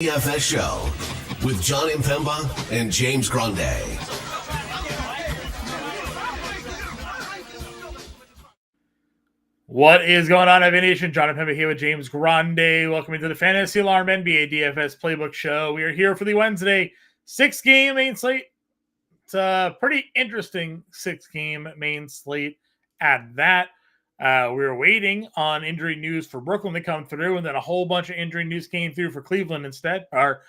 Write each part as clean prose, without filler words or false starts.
DFS show with Jon Impemba and James Grande. What is going on, FANation? Jon Impemba here with James Grande. Welcome into the Fantasy Alarm NBA DFS Playbook show. We are here for the Wednesday 6-game main slate. It's a pretty interesting 6-game main slate at that. We were waiting on injury news for Brooklyn to come through, and then a whole bunch of injury news came through for Cleveland instead, or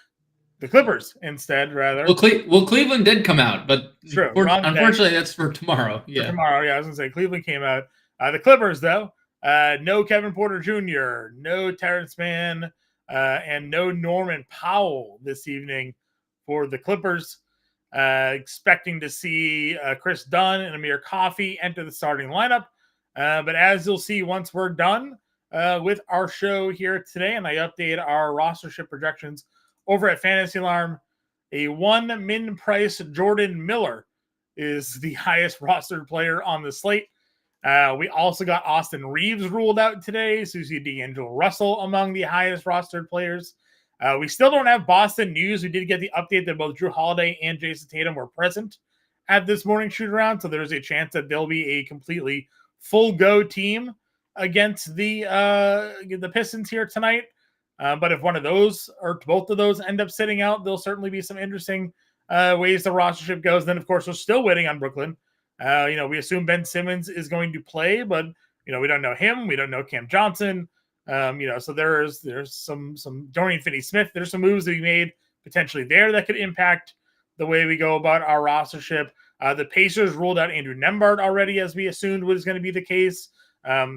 the Clippers instead, rather. Well, Cleveland did come out, but true. Unfortunately, that's for tomorrow. Yeah, for tomorrow. Yeah, I was gonna say Cleveland came out. The Clippers, though, no Kevin Porter Jr., no Terrence Mann, and no Norman Powell this evening for the Clippers. Expecting to see Chris Dunn and Amir Coffey enter the starting lineup. But as you'll see once we're done with our show here today, and I update our rostership projections over at Fantasy Alarm, a one min price Jordan Miller is the highest rostered player on the slate. We also got Austin Reeves ruled out today. So you see D'Angelo Russell among the highest rostered players. We still don't have Boston news. We did get the update that both Drew Holiday and Jason Tatum were present at this morning shoot around. So there's a chance that they'll be a completely full go team against the Pistons here tonight. But if one of those or both of those end up sitting out, there'll certainly be some interesting ways the rostership goes. Then, of course, we're still waiting on Brooklyn. We assume Ben Simmons is going to play, but, we don't know him. We don't know Cam Johnson. So there's some Dorian Finney-Smith. There's some moves that we made potentially there that could impact the way we go about our rostership. The Pacers ruled out Andrew Nembhard already, as we assumed was going to be the case.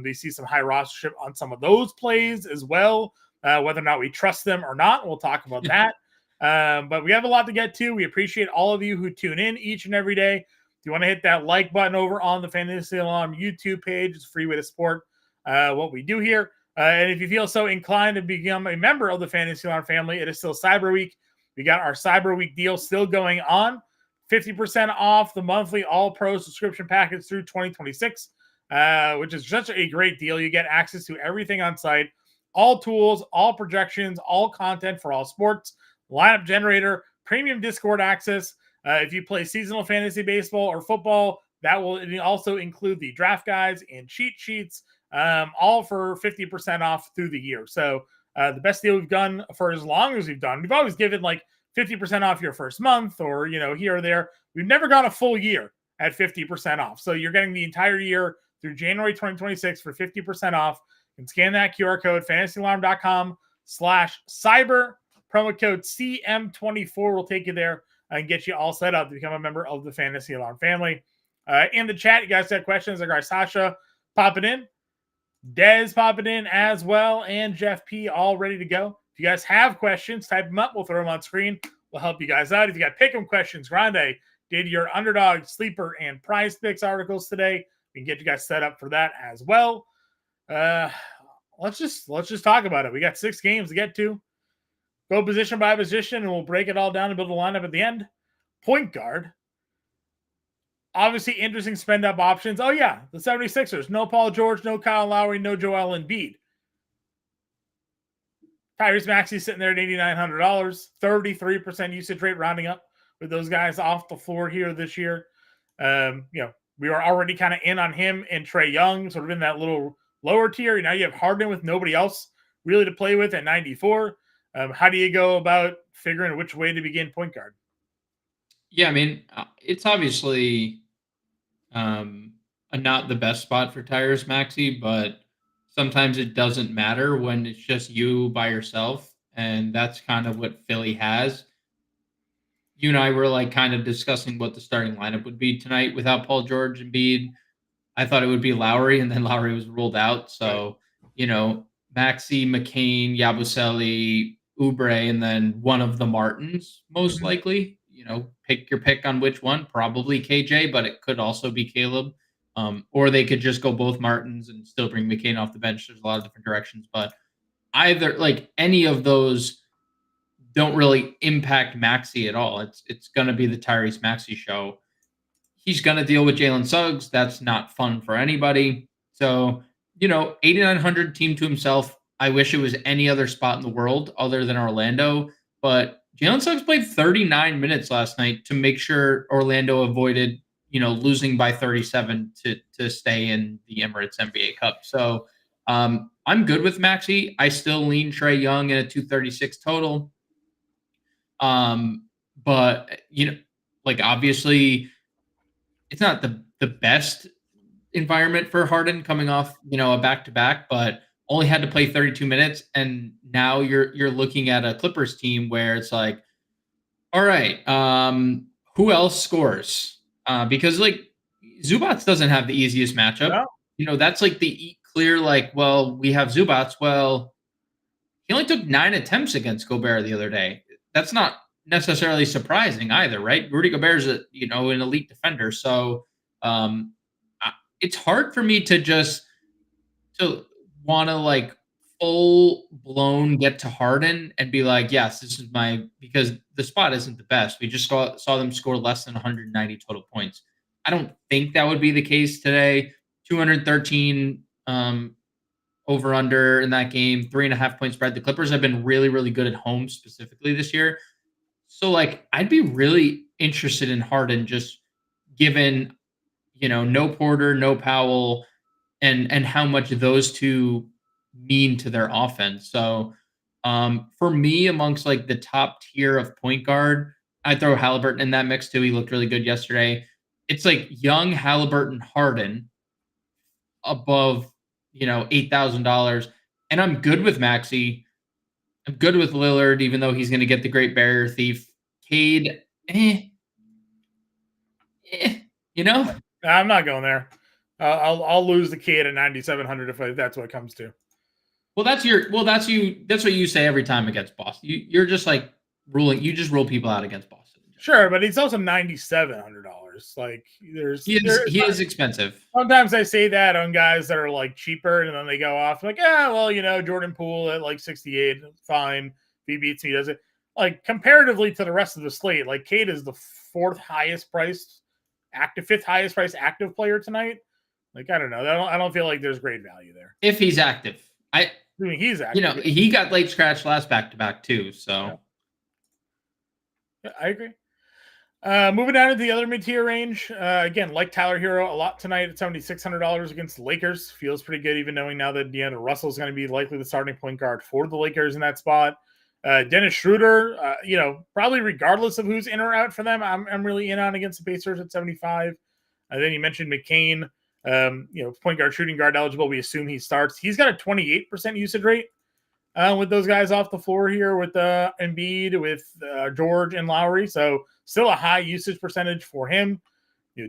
We see some high rostership on some of those plays as well. Whether or not we trust them or not, we'll talk about that. But we have a lot to get to. We appreciate all of you who tune in each and every day. If you want to hit that like button over on the Fantasy Alarm YouTube page, it's a free way to support what we do here. And if you feel so inclined to become a member of the Fantasy Alarm family, it is still Cyber Week. We got our Cyber Week deal still going on. 50% off the monthly all-pro subscription package through 2026, which is such a great deal. You get access to everything on site, all tools, all projections, all content for all sports, lineup generator, premium Discord access. If you play seasonal fantasy baseball or football, that will also include the draft guides and cheat sheets, all for 50% off through the year. So the best deal we've done for as long as we've done. We've always given like 50% off your first month or, here or there. We've never gone a full year at 50% off. So you're getting the entire year through January 2026 for 50% off. You can scan that QR code, fantasyalarm.com/cyber. Promo code CM24 will take you there and get you all set up to become a member of the Fantasy Alarm family. In the chat, you guys got questions. I got Sasha popping in, Dez popping in as well, and Jeff P. all ready to go. If you guys have questions, type them up. We'll throw them on screen. We'll help you guys out. If you got pick'em questions, Grande did your underdog, sleeper, and prize picks articles today. We can get you guys set up for that as well. Let's just talk about it. We got 6 games to get to. Go position by position, and we'll break it all down and build a lineup at the end. Point guard. Obviously, interesting spend-up options. Oh, yeah, the 76ers. No Paul George, no Kyle Lowry, no Joel Embiid. Tyrese Maxey sitting there at $8,900. 33% usage rate rounding up with those guys off the floor here this year. We were already kind of in on him and Trae Young, sort of in that little lower tier. Now you have Harden with nobody else really to play with at 94. How do you go about figuring which way to begin point guard? Yeah, I mean, it's obviously not the best spot for Tyrese Maxey, but sometimes it doesn't matter when it's just you by yourself, and that's kind of what Philly has. You and I were like kind of discussing what the starting lineup would be tonight without Paul George and Embiid. I thought it would be Lowry, and then Lowry was ruled out. So, Maxey, McCain, Yabusele, Oubre, and then one of the Martins, most likely. Pick your pick on which one. Probably KJ, but it could also be Caleb. Or they could just go both Martins and still bring McCain off the bench. There's a lot of different directions, but either any of those don't really impact Maxey at all. It's going to be the Tyrese Maxey show. He's going to deal with Jalen Suggs. That's not fun for anybody. So, 8,900 team to himself. I wish it was any other spot in the world other than Orlando. but Jalen Suggs played 39 minutes last night to make sure Orlando avoided, losing by 37 to stay in the Emirates NBA Cup. So I'm good with Maxey. I still lean Trae Young in a 236 total. But obviously it's not the best environment for Harden coming off, a back-to-back, but only had to play 32 minutes. And now you're looking at a Clippers team where it's like, all right, who else scores? Because Zubats doesn't have the easiest matchup. No. That's the clear, we have Zubats. Well, he only took 9 attempts against Gobert the other day. That's not necessarily surprising either, right? Rudy Gobert is an elite defender. So it's hard for me to want to full blown get to Harden and be like, yes, this is because the spot isn't the best. We just saw them score less than 190 total points. I don't think that would be the case today. 213 over under in that game, 3.5 point spread. The Clippers have been really, really good at home specifically this year. So I'd be really interested in Harden just given, no Porter, no Powell, and how much those two mean to their offense. So for me, amongst the top tier of point guard, I throw Halliburton in that mix too. He looked really good yesterday. It's Young, Halliburton, Harden above, $8,000. And I'm good with Maxey. I'm good with Lillard, even though he's going to get the great barrier thief. Cade, I'm not going there. I'll lose the Cade at 9,700 if that's what it comes to. That's what you say every time against Boston. You're just ruling. You just rule people out against Boston. Sure, but he's also $9,700. He is expensive. Sometimes I say that on guys that are cheaper, and then they go off Jordan Poole at 68, fine. If he beats me, does it? Comparatively to the rest of the slate, Cade is the fifth highest priced active player tonight. I don't know. I don't feel like there's great value there. If he's active. I mean, he's active. He got late scratch last back-to-back too, so. Yeah, I agree. Moving down to the other mid-tier range. Again, Tyler Hero a lot tonight at $7,600 against the Lakers. Feels pretty good, even knowing now that D'Angelo Russell is going to be likely the starting point guard for the Lakers in that spot. Dennis Schroeder, probably regardless of who's in or out for them, I'm really in on against the Pacers at 75. Then you mentioned McCain, point guard, shooting guard eligible. We assume he starts. He's got a 28% usage rate with those guys off the floor here with Embiid, with George and Lowry. So still a high usage percentage for him.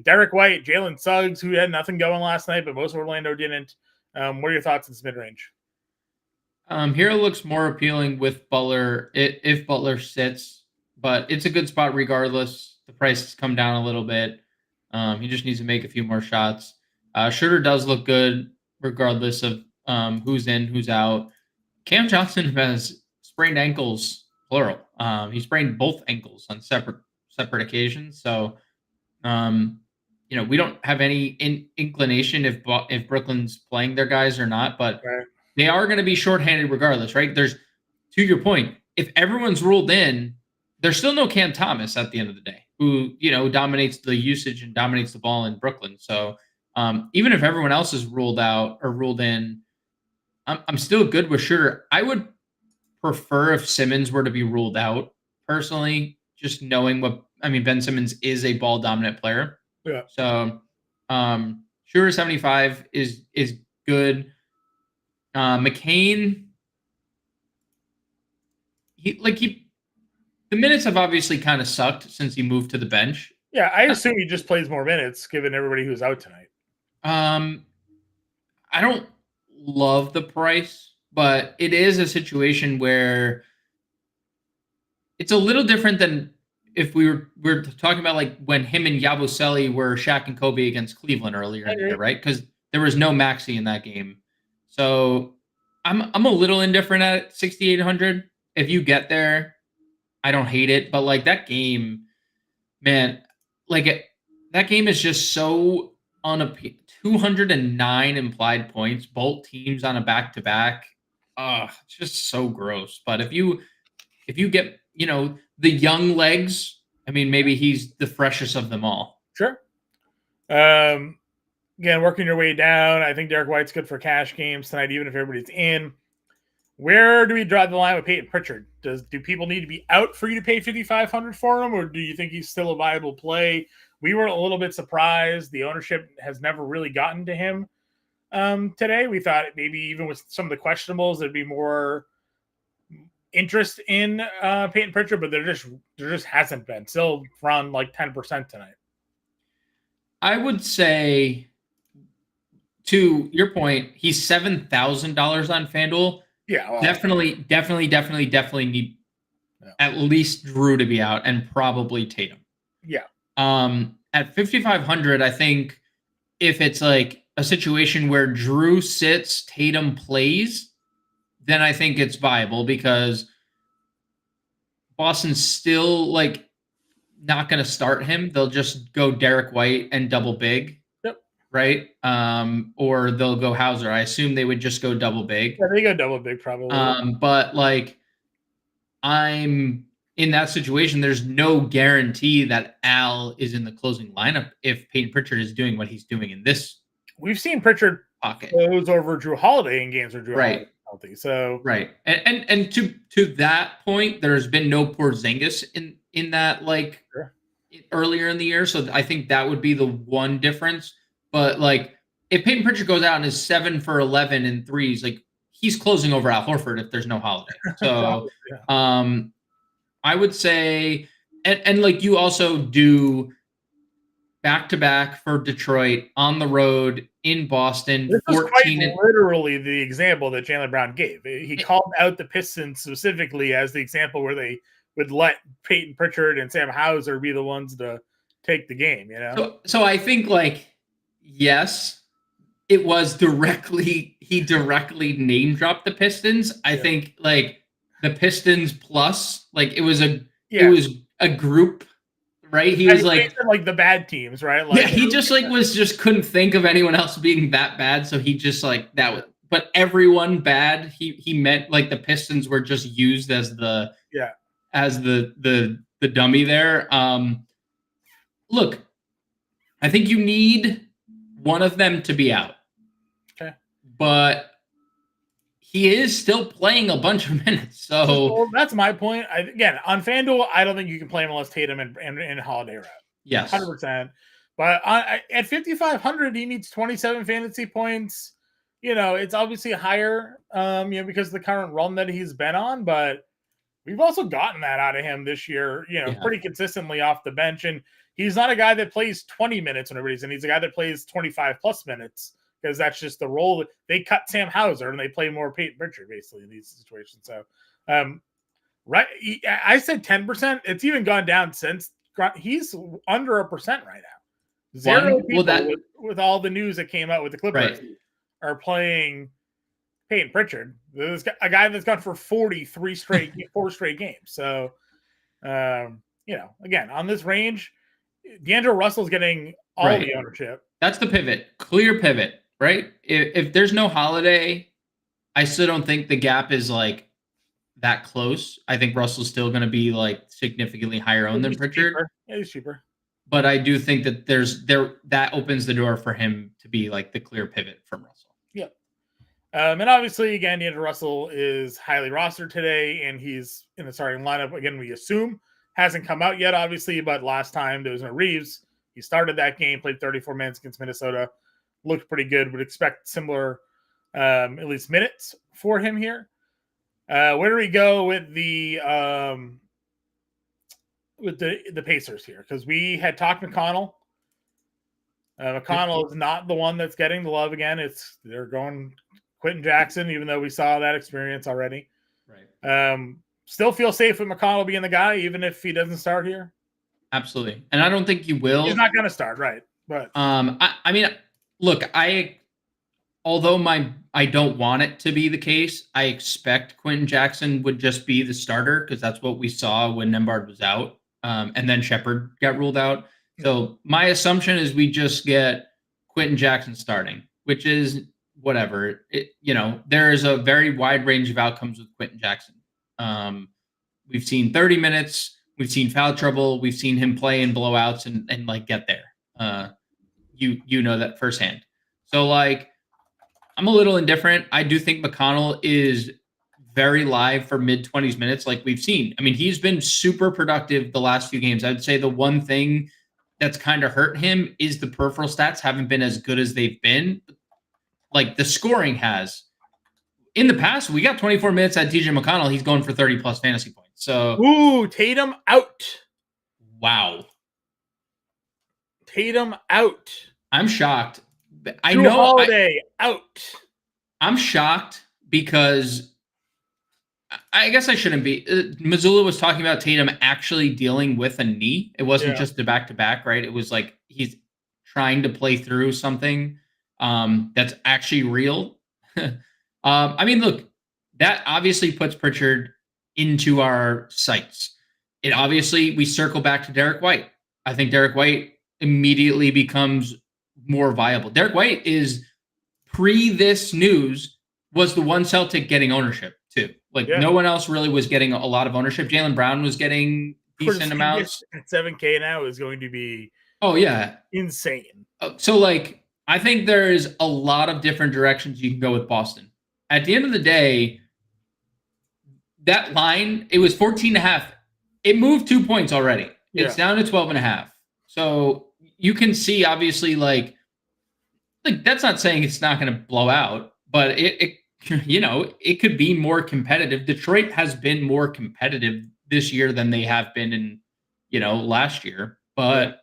Derek White, Jalen Suggs, who had nothing going last night, but most of Orlando didn't. What are your thoughts in this mid-range? Here looks more appealing with Butler if Butler sits, but it's a good spot regardless. The price has come down a little bit. He just needs to make a few more shots. Schroeder does look good regardless of who's in, who's out. Cam Johnson has sprained ankles, plural. He sprained both ankles on separate occasions. So, we don't have any inclination if Brooklyn's playing their guys or not, but right. They are going to be shorthanded regardless, right? To your point, if everyone's ruled in, there's still no Cam Thomas at the end of the day, who, dominates the usage and dominates the ball in Brooklyn. So even if everyone else is ruled out or ruled in, I'm still good with Schroeder. I would prefer if Simmons were to be ruled out, personally, just knowing Ben Simmons is a ball dominant player. Yeah. So Schroeder 75 is good. McCain, the minutes have obviously kind of sucked since he moved to the bench. Yeah, I assume he just plays more minutes given everybody who's out tonight. I don't love the price, but it is a situation where it's a little different than if we're talking about when him and Yabusele were Shaq and Kobe against Cleveland earlier in the year, right? Because there was no Maxey in that game. So I'm a little indifferent at 6,800. If you get there, I don't hate it. But that game, man, that game is just so unappealing. 209 implied points, both teams on a back-to-back. It's just so gross. But if you get the young legs. I mean, maybe he's the freshest of them all. Sure. Again, working your way down. I think Derek White's good for cash games tonight, even if everybody's in. Where do we draw the line with Peyton Pritchard? Do people need to be out for you to pay $5,500 for him, or do you think he's still a viable play? We were a little bit surprised. The ownership has never really gotten to him today. We thought maybe even with some of the questionables, there'd be more interest in Peyton Pritchard, but there just hasn't been. Still around like 10% tonight. I would say, to your point, he's $7,000 on FanDuel. Yeah, well, definitely need at least Drew to be out and probably Tatum. Yeah. At 5,500, I think if it's like a situation where Drew sits, Tatum plays, then I think it's viable because Boston's still like not going to start him. They'll just go Derek White and double big. Right? Or they'll go Hauser. I assume they would just go double big. Yeah, they go double big probably. But like I'm in that situation, there's no guarantee that Al is in the closing lineup if Peyton Pritchard is doing what he's doing in this. We've seen Pritchard pocket close over Drew Holiday in games where Drew Holiday is healthy. So And to that point, there's been no Porzingis in that earlier in the year. So I think that would be the one difference. But like, if Peyton Pritchard goes out and is 7 for 11 in threes, like he's closing over Al Horford if there's no Holiday. So, I would say, and like you also do back-to-back for Detroit on the road in Boston. This is quite literally the example that Jaylen Brown gave. He called out the Pistons specifically as the example where they would let Peyton Pritchard and Sam Hauser be the ones to take the game. So I think like. Yes, it was he directly name dropped the Pistons. I think like the Pistons plus, like it was a group, right? He was like the bad teams, right? Like, he just couldn't think of anyone else being that bad. So he just like that was, but everyone bad. He meant like the Pistons were just used as the dummy there. Look, I think you need one of them to be out. Okay. But he is still playing a bunch of minutes. So that's my point. Again, on FanDuel, I don't think you can play him unless Tatum and Holiday are out. Yes. 100%. But at 5,500, he needs 27 fantasy points. It's obviously higher, because of the current run that he's been on. But we've also gotten that out of him this year, pretty consistently off the bench. And he's not a guy that plays 20 minutes when everybody's in. He's a guy that plays 25 plus minutes because that's just the role. They cut Sam Hauser and they play more Peyton Pritchard basically in these situations. So, I said 10%. It's even gone down since. He's under 1% right now. Zero people with all the news that came out with the Clippers are playing Peyton Pritchard. There's a guy that's gone for 4 straight games. So, again, on this range, D'Angelo Russell's getting all the ownership. That's the pivot. Clear pivot, right? If there's no Holiday, I still don't think the gap is like that close. I think Russell's still going to be like significantly higher owned than Pritchard. Yeah, he's cheaper. But I do think that that opens the door for him to be like the clear pivot from Russell. Yeah. And obviously, again, D'Angelo Russell is highly rostered today, and he's in the starting lineup. Again, we assume. Hasn't come out yet, obviously, but last time there was no Reeves. He started that game, played 34 minutes against Minnesota. Looked pretty good. Would expect similar, at least minutes for him here. Where do we go with the Pacers here? Because we had talked McConnell. McConnell is not the one that's getting the love again. They're going Quentin Jackson, even though we saw that experience already. Right. Still feel safe with McConnell being the guy, even if he doesn't start here. Absolutely, and I don't think he will. He's not going to start, right? But I mean, look, although I don't want it to be the case, I expect Quentin Jackson would just be the starter because that's what we saw when Nembhard was out, and then Shepherd got ruled out. So my assumption is we just get Quentin Jackson starting, which is whatever. There is a very wide range of outcomes with Quentin Jackson. We've seen 30 minutes. We've seen foul trouble. We've seen him play in blowouts and like get there. You know that firsthand. So like, I'm a little indifferent. I do think McConnell is very live for mid-20s minutes like we've seen. I mean, he's been super productive the last few games. I'd say the one thing that's kind of hurt him is the peripheral stats haven't been as good as they've been. Like the scoring has. In the past, we got 24 minutes at TJ McConnell. He's going for 30-plus fantasy points. So, ooh, Tatum out. Wow. Tatum out. I'm shocked. Jrue Holiday out. I'm shocked because I guess I shouldn't be. Missoula was talking about Tatum actually dealing with a knee. It wasn't just the back-to-back, right? It was like he's trying to play through something that's actually real. I mean, look, that obviously puts Pritchard into our sights. It obviously, we circle back to Derek White. I think Derek White immediately becomes more viable. Derek White is pre this news was the one Celtic getting ownership too. Like no one else really was getting a lot of ownership. Jaylen Brown was getting decent amounts. At 7K now is going to be insane. So like I think there's a lot of different directions you can go with Boston. At the end of the day, that line, it was 14.5. It moved 2 points already. It's down to 12.5. So you can see, obviously, like that's not saying it's not going to blow out, but it it could be more competitive. Detroit has been more competitive this year than they have been in, last year. But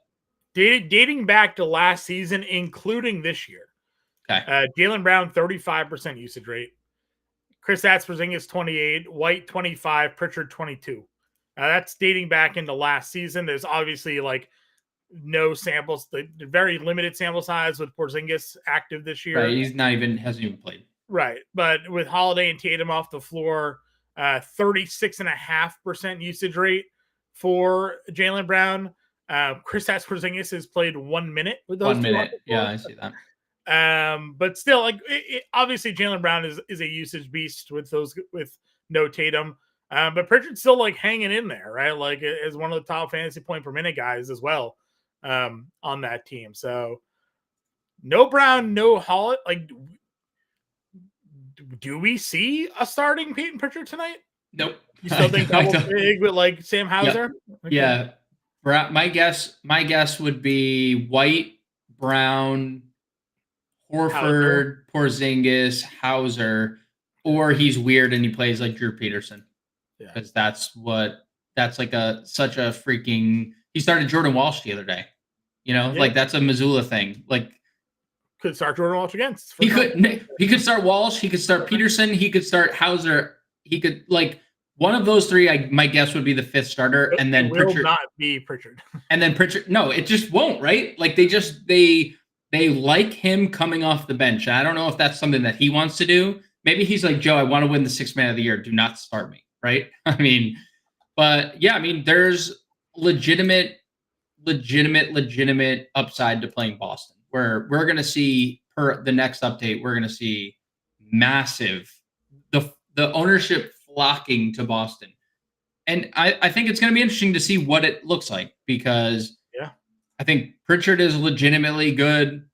dating back to last season, including this year, Jaylen Brown 35% usage rate, Kristaps Porzingis 28, White 25, Pritchard 22. That's dating back into last season. There's obviously like no samples, the very limited sample size with Porzingis active this year. Right, hasn't even played. Right, but with Holiday and Tatum off the floor, 36.5% usage rate for Jaylen Brown. Kristaps Porzingis has played 1 minute with those. 1 minute, yeah, I see that. But still, like obviously Jaylen Brown is a usage beast with no Tatum. But Pritchard's still like hanging in there, right? Like as one of the top fantasy point per minute guys as well on that team. So no Brown, no Holiday. Like, do we see a starting Peyton Pritchard tonight? Nope. You still think double big with like Sam Hauser? Yep. Okay. Yeah. My guess would be White, Brown, Horford, Porzingis, Hauser, or he's weird and he plays like Drew Peterson. Because that's like such a freaking. He started Jordan Walsh the other day, like that's a Missoula thing. Like could start Jordan Walsh again. He could start Walsh. He could start Peterson. He could start Hauser. He could like one of those three. My guess would be the fifth starter, and then Pritchard will not be Pritchard. And then Pritchard. No, it just won't. Right? Like they like him coming off the bench. I don't know if that's something that he wants to do. Maybe he's like, Joe, I want to win the Sixth Man of the Year. Do not start me. Right. I mean, but yeah, I mean, there's legitimate upside to playing Boston where we're going to see per the next update, we're going to see massive, the ownership flocking to Boston. And I think it's going to be interesting to see what it looks like because I think Pritchard is legitimately good.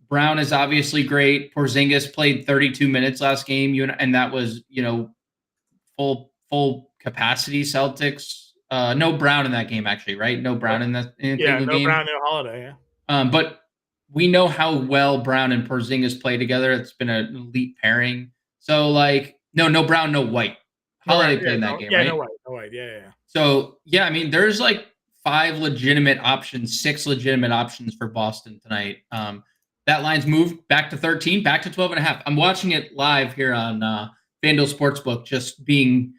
Brown is obviously great. Porzingis played 32 minutes last game. And that was, full capacity Celtics. No Brown in that game, actually, right? No Brown in that game. No Brown, no Holiday. But we know how well Brown and Porzingis play together. It's been an elite pairing. So, like, no Brown, no White. Holiday played in that game, right? No White. Yeah. So, yeah, I mean, there's like 6 legitimate options for Boston tonight. That line's moved back to 13, back to 12.5. I'm watching it live here on FanDuel Sportsbook, just being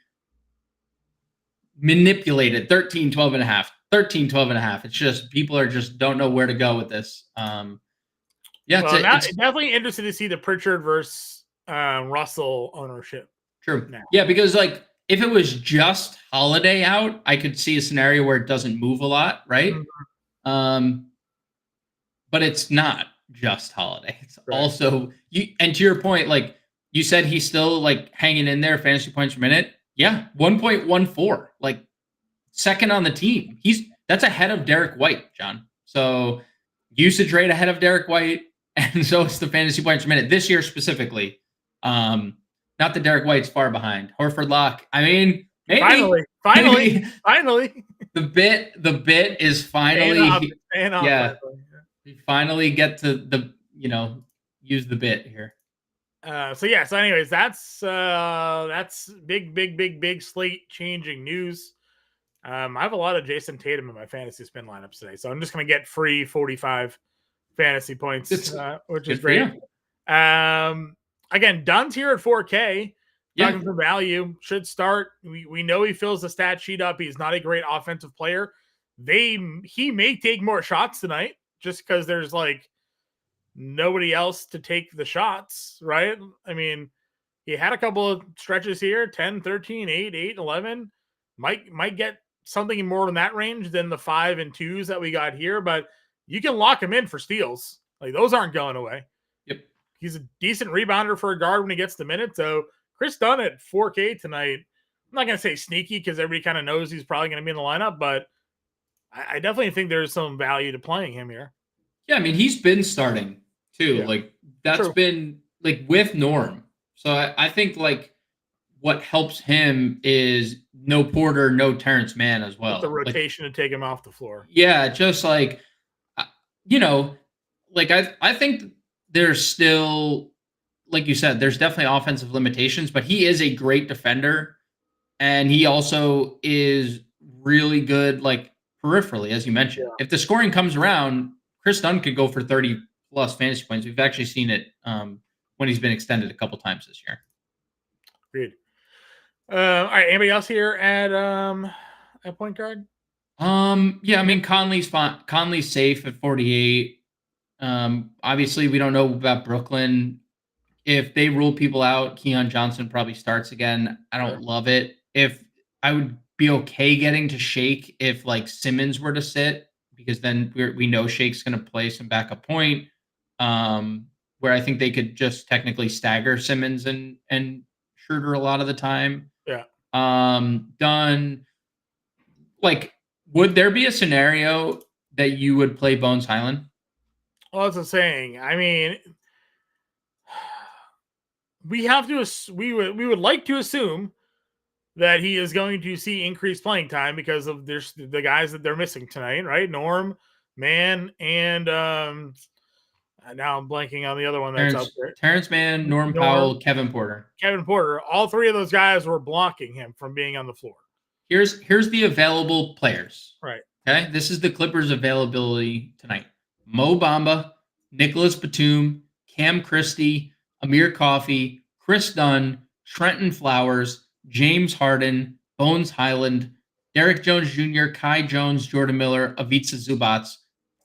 manipulated 13, 12.5, 13, 12.5. It's just people are just don't know where to go with this. It's definitely interested to see the Pritchard versus Russell ownership. True. Now. Yeah, because like if it was just Holiday out, I could see a scenario where it doesn't move a lot, right? Mm-hmm. But it's not just Holiday. It's also you. And to your point, like you said, he's still like hanging in there, fantasy points per minute. Yeah, 1.14, like second on the team. That's ahead of Derek White, John. So usage rate ahead of Derek White, and so it's the fantasy points per minute this year specifically. Not that Derek White's far behind. Horford Lock. I mean, maybe, finally. The bit is finally, yeah. We finally get to use the bit here. So anyways, that's big slate changing news. I have a lot of Jason Tatum in my fantasy spin lineups today, so I'm just going to get free 45 fantasy points, which is great. Again, Dunn's here at 4K. Talking for value, should start. We know he fills the stat sheet up. He's not a great offensive player. He may take more shots tonight just because there's like nobody else to take the shots, right? I mean, he had a couple of stretches here, 10, 13, 8, 11. Might get something more in that range than the 5 and 2s that we got here, but you can lock him in for steals. Like, those aren't going away. Yep. He's a decent rebounder for a guard when he gets the minute. So Chris Dunn at 4K tonight, I'm not going to say sneaky because everybody kind of knows he's probably going to be in the lineup, but I definitely think there's some value to playing him here. Yeah, I mean, he's been starting too. Yeah. Like, that's been like with Norm. So I think like what helps him is no Porter, no Terrence Mann as well. With the rotation to take him off the floor. Yeah, just like, like I think there's still, like you said, there's definitely offensive limitations, but he is a great defender. And he also is really good, like peripherally, as you mentioned. Yeah. If the scoring comes around, Chris Dunn could go for 30 plus fantasy points. We've actually seen it when he's been extended a couple times this year. Agreed. All right. Anybody else here at point guard? Yeah, I mean, Conley's fine. Conley's safe at 48. Obviously, we don't know about Brooklyn. If they rule people out, Keon Johnson probably starts again. I don't love it. If I would be okay getting to Shake if like Simmons were to sit, because then we know Shake's going to play some backup point. Where I think they could just technically stagger Simmons and Schroeder a lot of the time. Yeah. Dunn. Like, would there be a scenario that you would play Bones Highland? Well, that's a saying. I mean, we have to. We would like to assume that he is going to see increased playing time because of the guys that they're missing tonight, right? Norm, Mann, and now I'm blanking on the other one that's out there. Terrence Mann, Norm Powell, Kevin Porter. All three of those guys were blocking him from being on the floor. Here's the available players. Right. Okay. This is the Clippers' availability tonight. Mo Bamba, Nicholas Batum, Cam Christie, Amir Coffey, Chris Dunn, Trenton Flowers, James Harden, Bones Highland, Derek Jones Jr., Kai Jones, Jordan Miller, Ivica Zubac.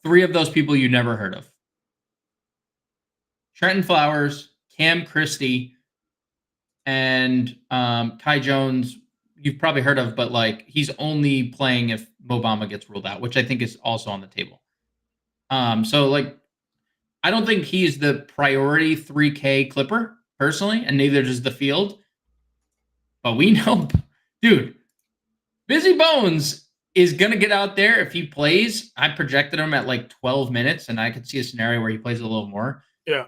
3 of those people you never heard of. Trenton Flowers, Cam Christie, and Kai Jones, you've probably heard of, but like he's only playing if Mo Bamba gets ruled out, which I think is also on the table. So like, I don't think he's the priority 3K Clipper personally, and neither does the field. But we know, dude, Busy Bones is going to get out there if he plays. I projected him at like 12 minutes, and I could see a scenario where he plays a little more. Yeah.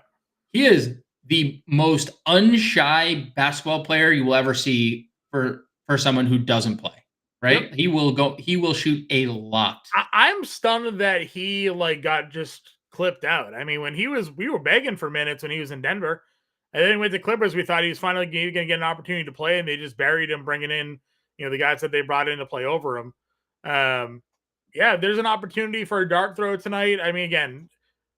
He is the most unshy basketball player you will ever see for someone who doesn't play, right? Yep. He will shoot a lot. I'm stunned that he like got just clipped out. I mean, we were begging for minutes when he was in Denver. And then with the Clippers, we thought he was finally going to get an opportunity to play, and they just buried him, bringing in, the guys that they brought in to play over him. There's an opportunity for a dart throw tonight. I mean, again,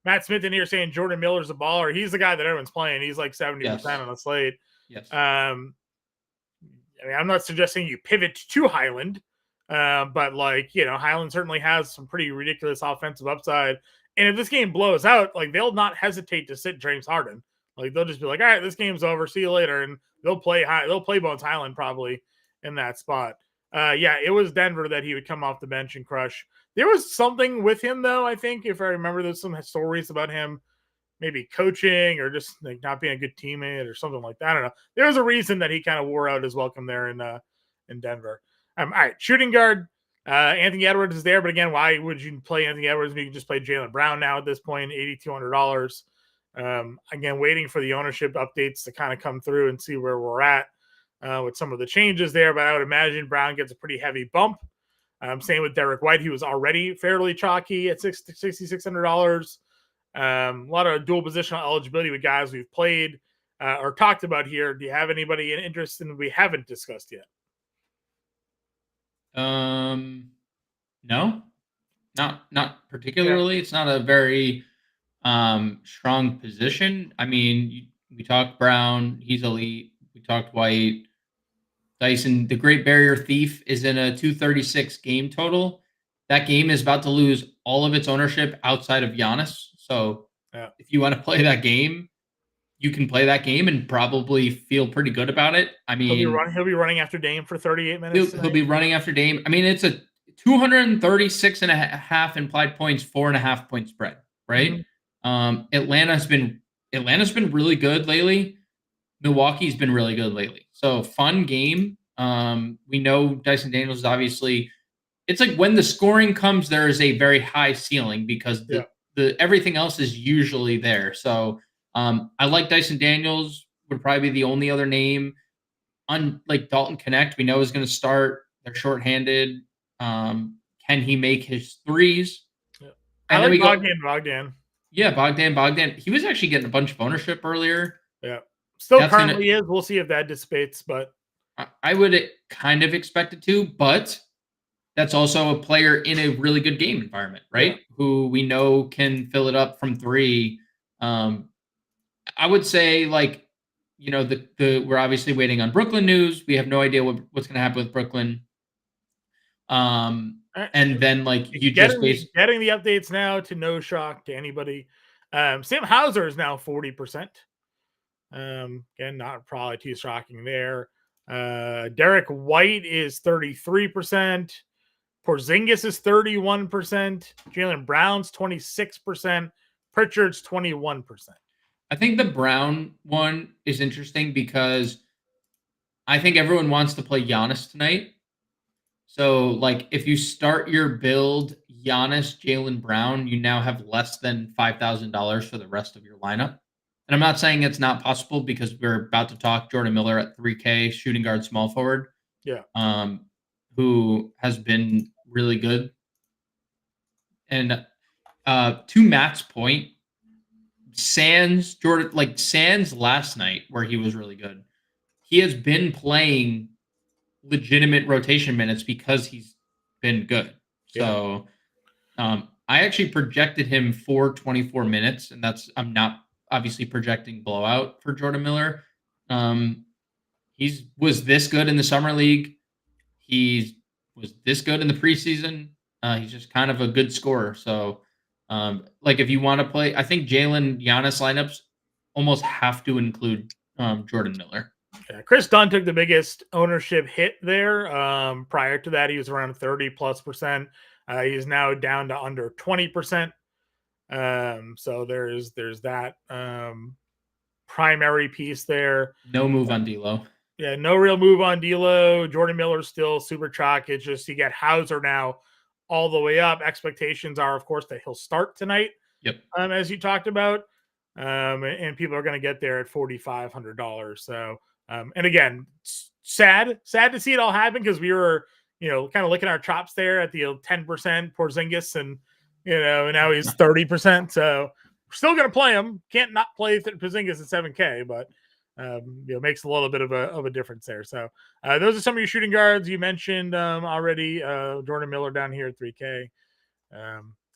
Matt Smith in here saying Jordan Miller's a baller. He's the guy that everyone's playing. He's like 70% on the slate. Yes. I mean, I'm not suggesting you pivot to Highland, but like, Highland certainly has some pretty ridiculous offensive upside. And if this game blows out, like they'll not hesitate to sit James Harden. Like they'll just be like, all right, this game's over. See you later. And they'll play Bones Highland probably in that spot. It was Denver that he would come off the bench and crush. There was something with him though. I think if I remember, there's some stories about him maybe coaching or just like not being a good teammate or something like that. I don't know. There was a reason that he kind of wore out his welcome there in in Denver. All right, shooting guard. Anthony Edwards is there, but again, why would you play Anthony Edwards when you can just play Jaylen Brown now at this point? $8,200. Again, waiting for the ownership updates to kind of come through and see where we're at with some of the changes there. But I would imagine Brown gets a pretty heavy bump. Same with Derek White. He was already fairly chalky at $6,600. A lot of dual positional eligibility with guys we've played or talked about here. Do you have anybody in interest in we haven't discussed yet? No, not particularly. Yeah. It's not a very strong position. I mean, we talked Brown, he's elite. We talked White. Dyson, the Great Barrier Thief, is in a 236 game total. That game is about to lose all of its ownership outside of Giannis. So if you want to play that game, you can play that game and probably feel pretty good about it. I mean, he'll be running after Dame for 38 minutes. He'll be running after Dame. I mean, it's a 236 and a half implied points, 4.5 point spread, right? Mm-hmm. Atlanta's been really good lately. Milwaukee's been really good lately. So fun game. We know Dyson Daniels is obviously, it's like when the scoring comes, there is a very high ceiling because the everything else is usually there. So I like Dyson Daniels, would probably be the only other name. On like Dalton Connect, we know is going to start. They're shorthanded. Can he make his threes? Yeah. I like Bogdan. Yeah, Bogdan. He was actually getting a bunch of ownership earlier. Yeah. Still currently is. We'll see if that dissipates, but I would kind of expect it to, but that's also a player in a really good game environment, right? Yeah. Who we know can fill it up from three. I would say, like, you know, we're obviously waiting on Brooklyn news. We have no idea what's going to happen with Brooklyn. And then like getting the updates now to no shock to anybody. Sam Hauser is now 40%. Again, not probably too shocking there. Derek White is 33%. Porzingis is 31%. Jaylen Brown's 26%. Pritchard's 21%. I think the Brown one is interesting because I think everyone wants to play Giannis tonight. So, like, if you start your build Giannis, Jaylen Brown, you now have less than $5,000 for the rest of your lineup. And I'm not saying it's not possible because we're about to talk Jordan Miller at 3K, shooting guard, small forward. Yeah. Who has been really good. And to Matt's point, Sands last night where he was really good. He has been playing legitimate rotation minutes because he's been good. So I actually projected him for 24 minutes, and I'm not obviously projecting blowout for Jordan Miller. He was this good in the summer league. He was this good in the preseason. He's just kind of a good scorer. So like if you want to play, I think Jalen Giannis lineups almost have to include Jordan Miller. Yeah, Chris Dunn took the biggest ownership hit there. Prior to that, he was around 30+%. He's now down to under 20%. So there's that primary piece there. No move on D'Lo. Yeah, no real move on D'Lo. Jordan Miller's still super chalk. It's just you get Hauser now all the way up. Expectations are, of course, that he'll start tonight. Yep. As you talked about. And people are going to get there at $4,500. So, and again, sad to see it all happen because we were, kind of licking our chops there at the 10% Porzingis and, now he's 30%. So we're still going to play him. Can't not play Porzingis at 7K, but, makes a little bit of a difference there. So those are some of your shooting guards you mentioned already. Jordan Miller down here at 3K.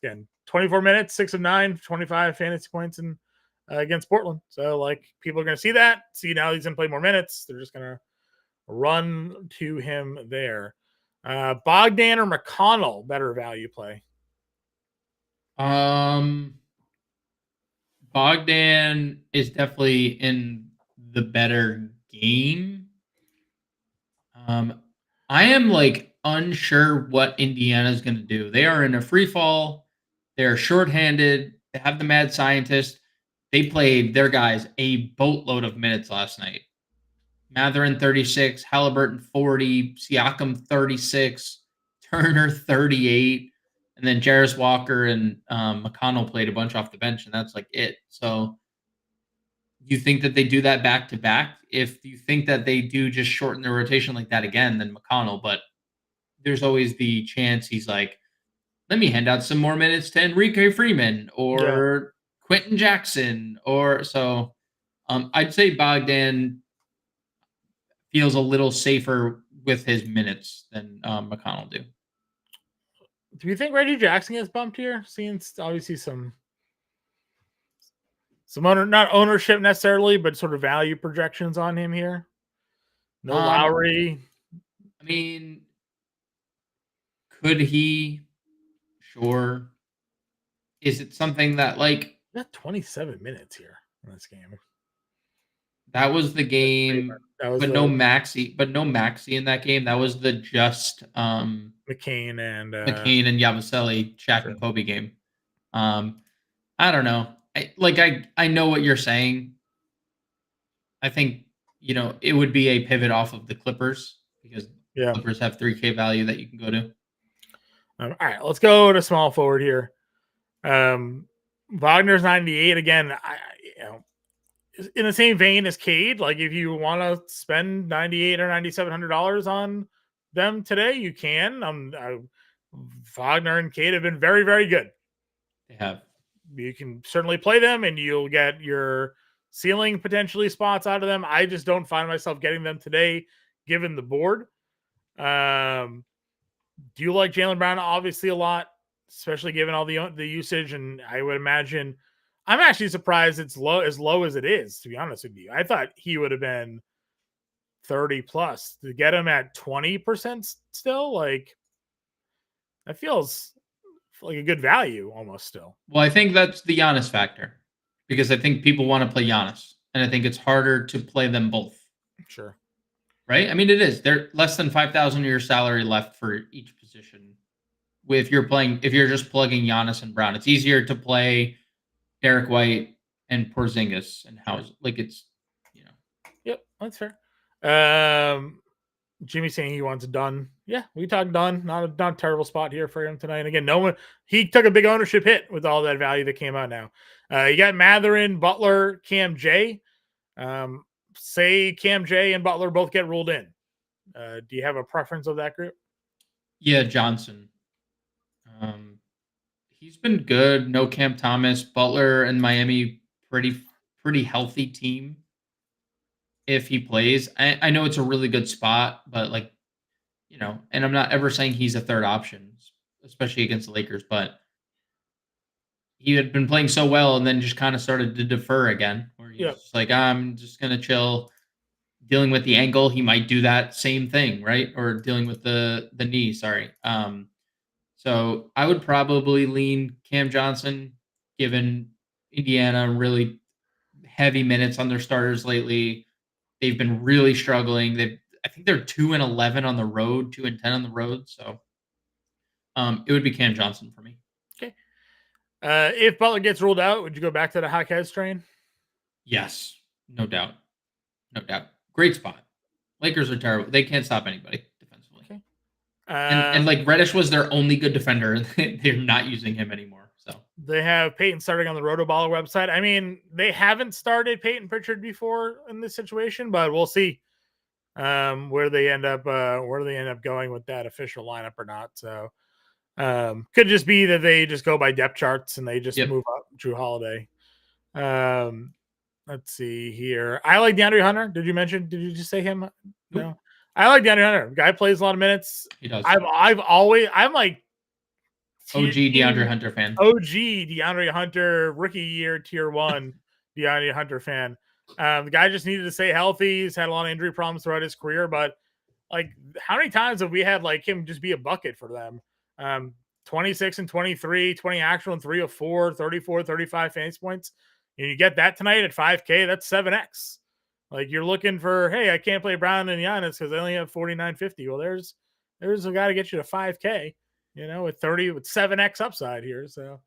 Again, 24 minutes, 6 of 9, 25 fantasy points and against Portland. So like people are going to see now he's going to play more minutes. They're just going to run to him there. Bogdan or McConnell, better value play? Bogdan is definitely in the better game. I am like unsure what Indiana is going to do. They are in a free fall. They're shorthanded. They have the mad scientist. They played their guys a boatload of minutes last night. Mathurin 36, Halliburton 40, Siakam 36, Turner 38, and then Jarris Walker and McConnell played a bunch off the bench, and that's like it. So you think that they do that back to back? If you think that they do just shorten their rotation like that again, then McConnell. But there's always the chance he's like, let me hand out some more minutes to Enrique Freeman or Quentin Jackson or so. I'd say Bogdan feels a little safer with his minutes than McConnell do. Do you think Reggie Jackson gets bumped here? Seeing obviously some not ownership necessarily, but sort of value projections on him here. No Lowry. I mean, could he? Sure. Is it something that like got 27 minutes here in this game? That was the game, no Maxey in that game. That was the just McCain and Yabusele, Shaq and Kobe game. I don't know. I know what you're saying. I think it would be a pivot off of the Clippers because Clippers have 3K value that you can go to. All right, let's go to small forward here. Wagner's 98 again. In the same vein as Cade, like if you want to spend $9,800 or $9,700 on them today, you can. Wagner and Cade have been very, very good. They have. You can certainly play them, and you'll get your ceiling potentially spots out of them. I just don't find myself getting them today, given the board. Do you like Jaylen Brown? Obviously, a lot, especially given all the usage, and I would imagine. I'm actually surprised it's as low as it is, to be honest with you. I thought he would have been 30 plus. To get him at 20% still, like that feels like a good value almost still. Well, I think that's the Giannis factor because I think people want to play Giannis, and I think it's harder to play them both. Sure. Right? I mean, it is. They're less than $5,000 of your salary left for each position. If you're just plugging Giannis and Brown, it's easier to play Derek White and Porzingis and House. Like it's, Yep, that's fair. Jimmy saying he wants Dunn. Yeah, we talked Dunn. Not a terrible spot here for him tonight. Again, he took a big ownership hit with all that value that came out now. You got Mathurin, Butler, Cam J. Say Cam J and Butler both get ruled in. Do you have a preference of that group? Yeah, Johnson. He's been good. No Cam Thomas. Butler and Miami, pretty healthy team. If he plays, I know it's a really good spot, but and I'm not ever saying he's a third option, especially against the Lakers, but he had been playing so well and then just kind of started to defer again, where he's just like, I'm just going to chill, dealing with the ankle. He might do that same thing, right? Or dealing with the knee, sorry. So I would probably lean Cam Johnson, given Indiana really heavy minutes on their starters lately. They've been really struggling. I think they're 2-11 on the road, 2-10 on the road. So it would be Cam Johnson for me. Okay. If Butler gets ruled out, would you go back to the Jaquez train? Yes, no doubt. No doubt. Great spot. Lakers are terrible. They can't stop anybody defensively. Okay. And Reddish was their only good defender, and they're not using him anymore. So they have Peyton starting on the Rotoballer website. I mean, they haven't started Peyton Pritchard before in this situation, but we'll see where they end up going with that official lineup or not. So could just be that they just go by depth charts and they just move up Drew Holiday. Let's see here. I like DeAndre Hunter. Did you just say him? No. I like DeAndre Hunter. Guy plays a lot of minutes. He does. I'm like OG DeAndre Hunter fan. OG DeAndre Hunter, rookie year, tier 1 DeAndre Hunter fan. The guy just needed to stay healthy. He's had a lot of injury problems throughout his career, but like how many times have we had like him just be a bucket for them? 26 and 23, 20 actual and 3 of 4, 34, 35 fantasy points. And you get that tonight at 5K, that's 7X. Like you're looking for, hey, I can't play Brown and Giannis because I only have 49.50. Well, there's a guy to get you to 5K, with 7X upside here. So,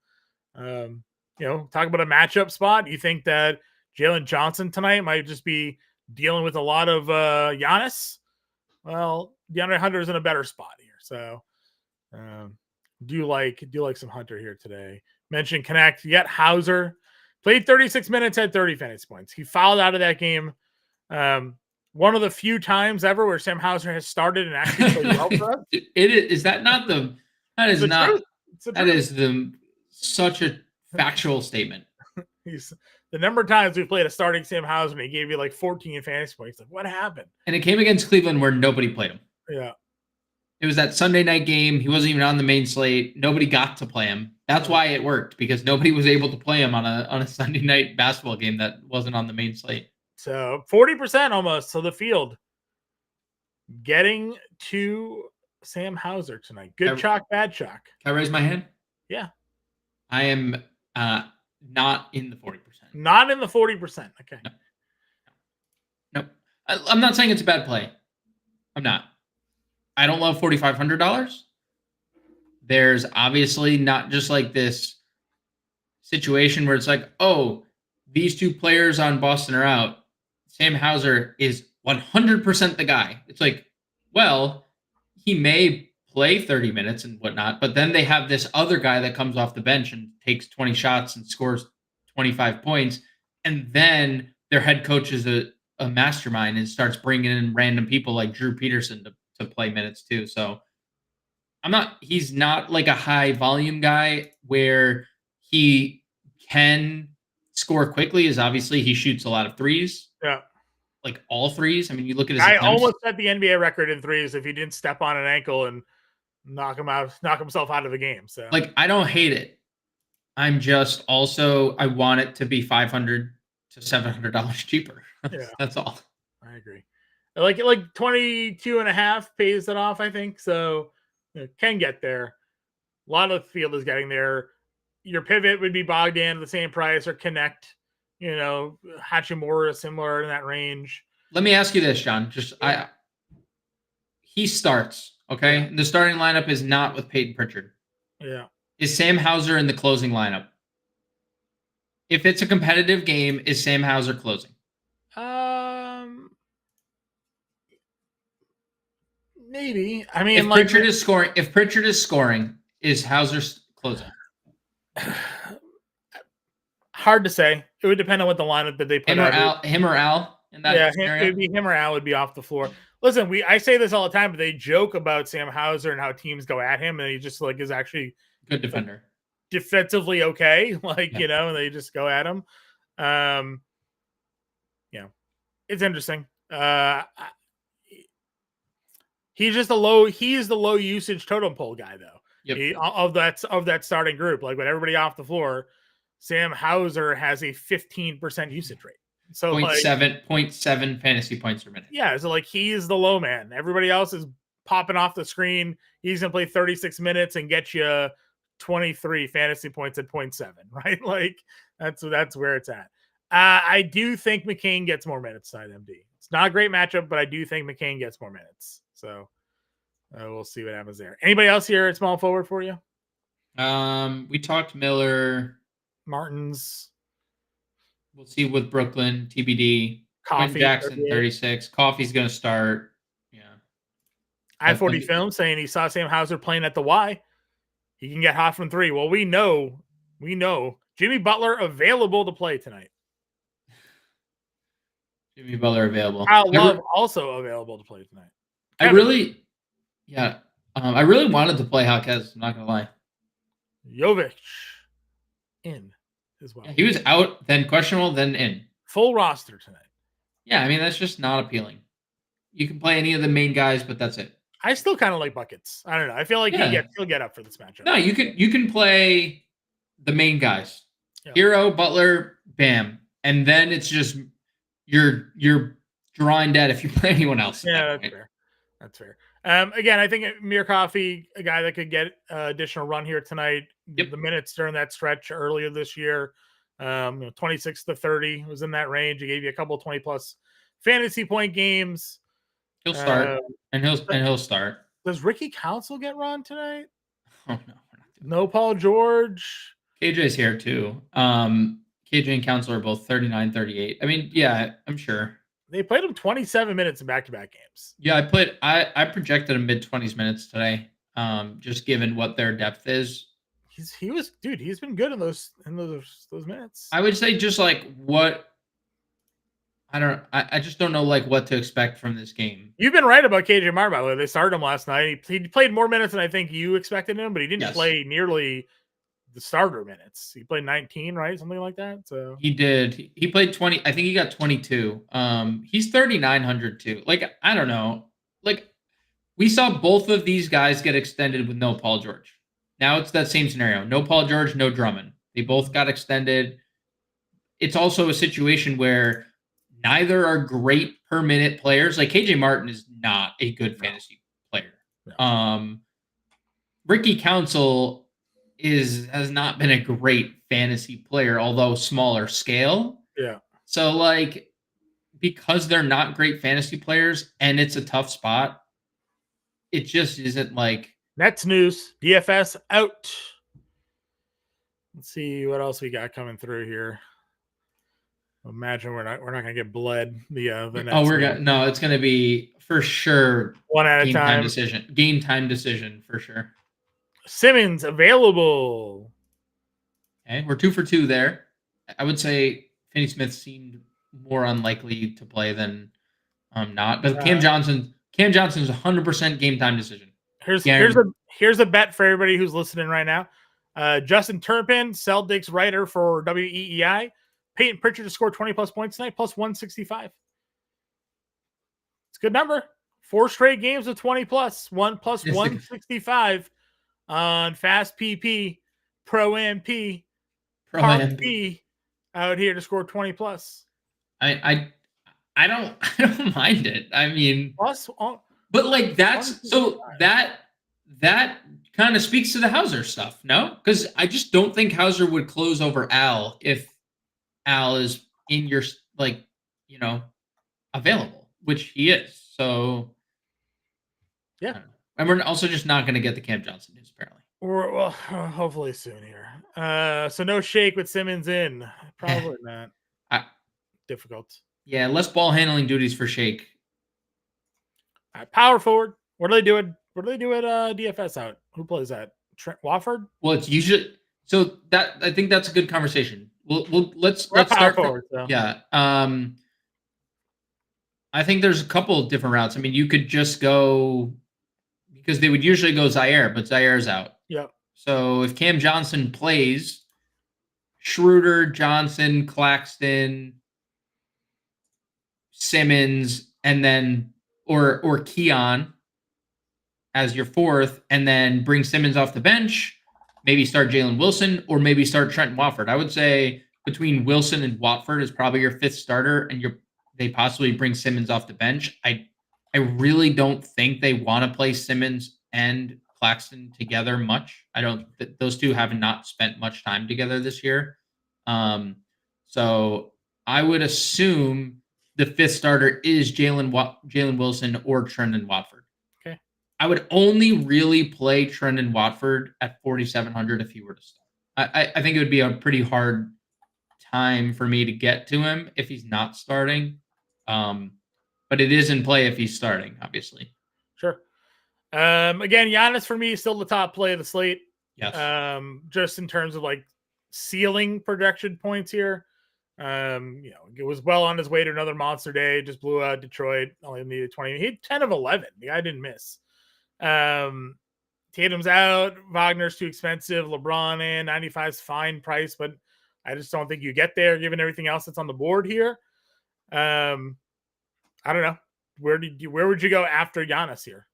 talk about a matchup spot. You think that Jalen Johnson tonight might just be dealing with a lot of Giannis. Well, DeAndre Hunter's in a better spot here. So do you like some Hunter here today? Mentioned Connect, yet Hauser played 36 minutes, had 30 fantasy points. He fouled out of that game. One of the few times ever where Sam Hauser has started and actually played well for us. Is that not the that is the not truth. that is the such a factual statement. He's the number of times we played a starting Sam Hauser and he gave you like 14 fantasy points. Like, what happened? And it came against Cleveland where nobody played him. Yeah. It was that Sunday night game. He wasn't even on the main slate. Nobody got to play him. That's why it worked, because nobody was able to play him on a Sunday night basketball game that wasn't on the main slate. So 40% almost. So the field getting to Sam Hauser tonight. Good chalk, bad chalk. Can I raise my hand? Yeah. I am not in the 40%. Not in the 40%. Okay. No. I'm not saying it's a bad play. I'm not. I don't love $4,500. There's obviously not just like this situation where it's like, oh, these two players on Boston are out. Sam Hauser is 100% the guy. It's like, well, he may play 30 minutes and whatnot, but then they have this other guy that comes off the bench and takes 20 shots and scores 25 points. And then their head coach is a mastermind and starts bringing in random people like Drew Peterson to play minutes too. So he's not like a high volume guy where he can score quickly. Is obviously he shoots a lot of threes. Yeah. Like all threes. I mean, you look at his attempts. Almost set the NBA record in threes if he didn't step on an ankle and knock himself out of the game. So like, I don't hate it. I'm just also, I want it to be $500 to $700 cheaper. That's all. I agree. Like 22 and a half pays it off, I think. So can get there. A lot of the field is getting there. Your pivot would be Bogdan at the same price, or Connect. Hachimura similar in that range. Let me ask you this, John. He starts, okay? Yeah. The starting lineup is not with Peyton Pritchard. Yeah. Is Sam Hauser in the closing lineup? If it's a competitive game, is Sam Hauser closing? Maybe. I mean, if Pritchard is scoring, is Hauser closing? Hard to say. It would depend on what the lineup that they put out. Him or Al in that scenario? It would be him or Al would be off the floor. Listen, I say this all the time, but they joke about Sam Hauser and how teams go at him, and he just like is actually good defender, defensively okay. And they just go at him. It's interesting. He's just he's the low usage totem pole guy though. Yep. Of that starting group. Like with everybody off the floor, Sam Hauser has a 15% usage rate. So 0.7 fantasy points per minute. Yeah, so like he is the low man. Everybody else is popping off the screen. He's gonna play 36 minutes and get you 23 fantasy points at 0.7, right? Like that's where it's at. I do think McCain gets more minutes side MD. It's not a great matchup, but I do think McCain gets more minutes. So we'll see what happens there. Anybody else here at small forward for you? We talked Miller, Martins. We'll see with Brooklyn, TBD. Coffee, Jackson, 36. Coffee's going to start. Yeah. I-40 Film saying he saw Sam Hauser playing at the Y. He can get hot from three. Well, we know Jimmy Butler available to play tonight. Jimmy Butler available. Kyle Love also available to play tonight. I really wanted to play Jaquez. I'm not going to lie. Jovic in as well. Yeah, he was out, then questionable, then in. Full roster tonight. Yeah, I mean, that's just not appealing. You can play any of the main guys, but that's it. I still kind of like buckets. I don't know. I feel like he'll get up for this matchup. No, you can play the main guys. Yeah. Hero, Butler, Bam. And then it's just you're drawing dead if you play anyone else. Yeah, that's fair. Again, I think Mir Coffee, a guy that could get additional run here tonight. Yep. The minutes during that stretch earlier this year, 26 to 30 was in that range. He gave you a couple 20+ fantasy point games. He'll start, and he'll start. Does Ricky Council get run tonight? Oh no, no Paul George. KJ's here too. KJ and Council are both 39, 38. I mean, yeah, I'm sure. They played him 27 minutes in back-to-back games. Yeah, I projected a mid-20s minutes today. Just given what their depth is. He's been good in those minutes. I would say just like what I just don't know like what to expect from this game. You've been right about KJ Martin, by the way. They started him last night. He played more minutes than I think you expected him, but he didn't play nearly the starter minutes. He played 19, right? Something like that. So he did. He played 20. I think he got 22. He's 3,900 too. Like, I don't know. Like, we saw both of these guys get extended with no Paul George. Now it's that same scenario. No Paul George, no Drummond. They both got extended. It's also a situation where neither are great per minute players. Like KJ Martin is not a good fantasy player. No. Ricky Council has not been a great fantasy player, although smaller scale. Yeah. So like, because they're not great fantasy players and it's a tough spot, it just isn't like. Nets news. DFS out. Let's see what else we got coming through here. Imagine we're not gonna get bled. The Nets no, it's gonna be for sure one at a time decision. Game time decision for sure. Simmons available. Okay, we're 2 for 2 there. I would say Finney Smith seemed more unlikely to play than not. But Cam Johnson's 100% game time decision. Here's a bet for everybody who's listening right now. Justin Turpin, Celtics writer for WEEI. Peyton Pritchard to score 20 plus points tonight, plus 165. It's a good number. 4 straight games of 20 plus, 1 plus 165 on Fast PP, Pro MP, P out here to score 20 plus. I don't mind it. I mean, plus, but like that's so that kind of speaks to the Hauser stuff, no? Because I just don't think Hauser would close over Al if Al is in your available, which he is. So yeah, and we're also just not going to get the Cam Johnson news apparently. Well, hopefully soon here. So no Shake with Simmons in. Probably not. Difficult. Yeah, less ball handling duties for Shake. Power forward. What are they doing? What do they do at DFS out? Who plays that? Trent Wofford? Well, it's usually so that I think that's a good conversation. Let's start forward. Yeah. I think there's a couple of different routes. I mean, you could just go because they would usually go Zaire, but Zaire's out. Yep. So if Cam Johnson plays, Schroeder, Johnson, Claxton, Simmons, and then or Keon as your fourth, and then bring Simmons off the bench. Maybe start Jalen Wilson or maybe start Trent Watford. I would say between Wilson and Watford is probably your 5th starter, and they possibly bring Simmons off the bench. I really don't think they want to play Simmons and Claxton together much. Those two have not spent much time together this year. So I would assume the 5th starter is Jalen Wilson or Trendon Watford. Okay. I would only really play Trendon Watford at 4,700 if he were to start. I think it would be a pretty hard time for me to get to him if he's not starting. But it is in play if he's starting, obviously. Sure. Again, Giannis for me is still the top play of the slate. Yes. Just in terms of like ceiling projection points here. It was well on his way to another monster day. Just blew out Detroit. Only needed 20. He had 10 of 11. The guy didn't miss. Tatum's out. Wagner's too expensive. LeBron in 95's fine price, but I just don't think you get there given everything else that's on the board here. I don't know. Where would you go after Giannis here?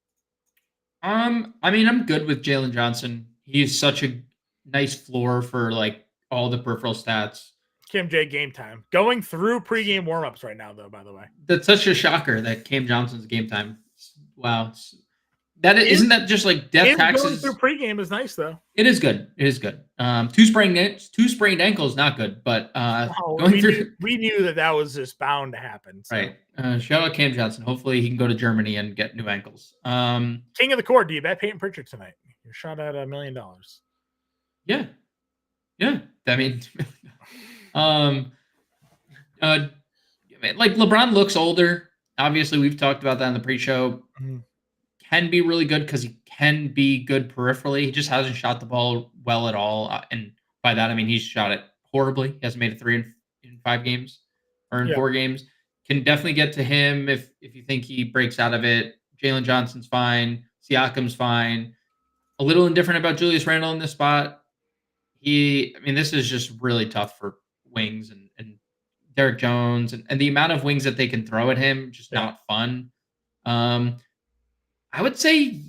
I mean, I'm good with Jalen Johnson. He's such a nice floor for like all the peripheral stats. Kim J game time. Going through pregame warmups right now, though, by the way. That's such a shocker that Cam Johnson's game time. Wow. Isn't that just like death taxes? Going through pregame is nice, though. It is good. It is good. Two sprained ankles, not good, but we knew that was just bound to happen. So. Right. Shout out Cam Johnson. Hopefully he can go to Germany and get new ankles. King of the court. Do you bet Peyton Pritchard tonight? You're shot at $1 million. Yeah. Yeah. I mean, mean, like LeBron looks older. Obviously, we've talked about that in the pre-show. Can be really good because he can be good peripherally. He just hasn't shot the ball well at all. And by that, I mean, he's shot it horribly. He hasn't made a three in 5 games or in 4 games. Can definitely get to him if you think he breaks out of it. Jalen Johnson's fine. Siakam's fine. A little indifferent about Julius Randle in this spot. This is just really tough for wings and Derek Jones and the amount of wings that they can throw at him, just not fun. I would say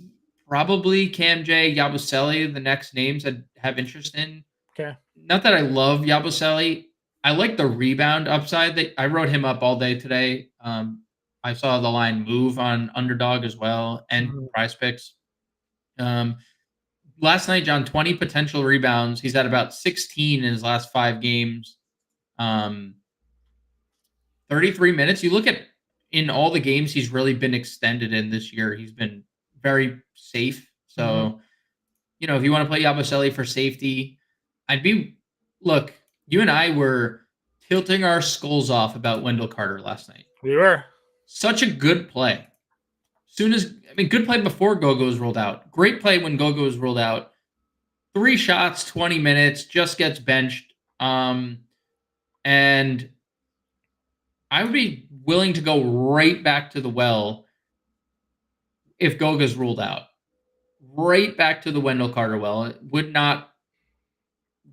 probably Cam J, Yabusele, the next names I'd have interest in. Okay. Not that I love Yabusele. I like the rebound upside. That I wrote him up all day today. I saw the line move on Underdog as well and Prize Picks. Last night, John, 20 potential rebounds. He's at about 16 in his last 5 games. 33 minutes. You look at in all the games he's really been extended in this year, he's been very safe. So, if you want to play Yabusele for safety, look, you and I were tilting our skulls off about Wendell Carter last night. We were. Such a good play. Good play before Gogo was rolled out. Great play when Gogo was rolled out. 3 shots, 20 minutes, just gets benched. And I would be willing to go right back to the well if Goga's ruled out. Right back to the Wendell Carter well. It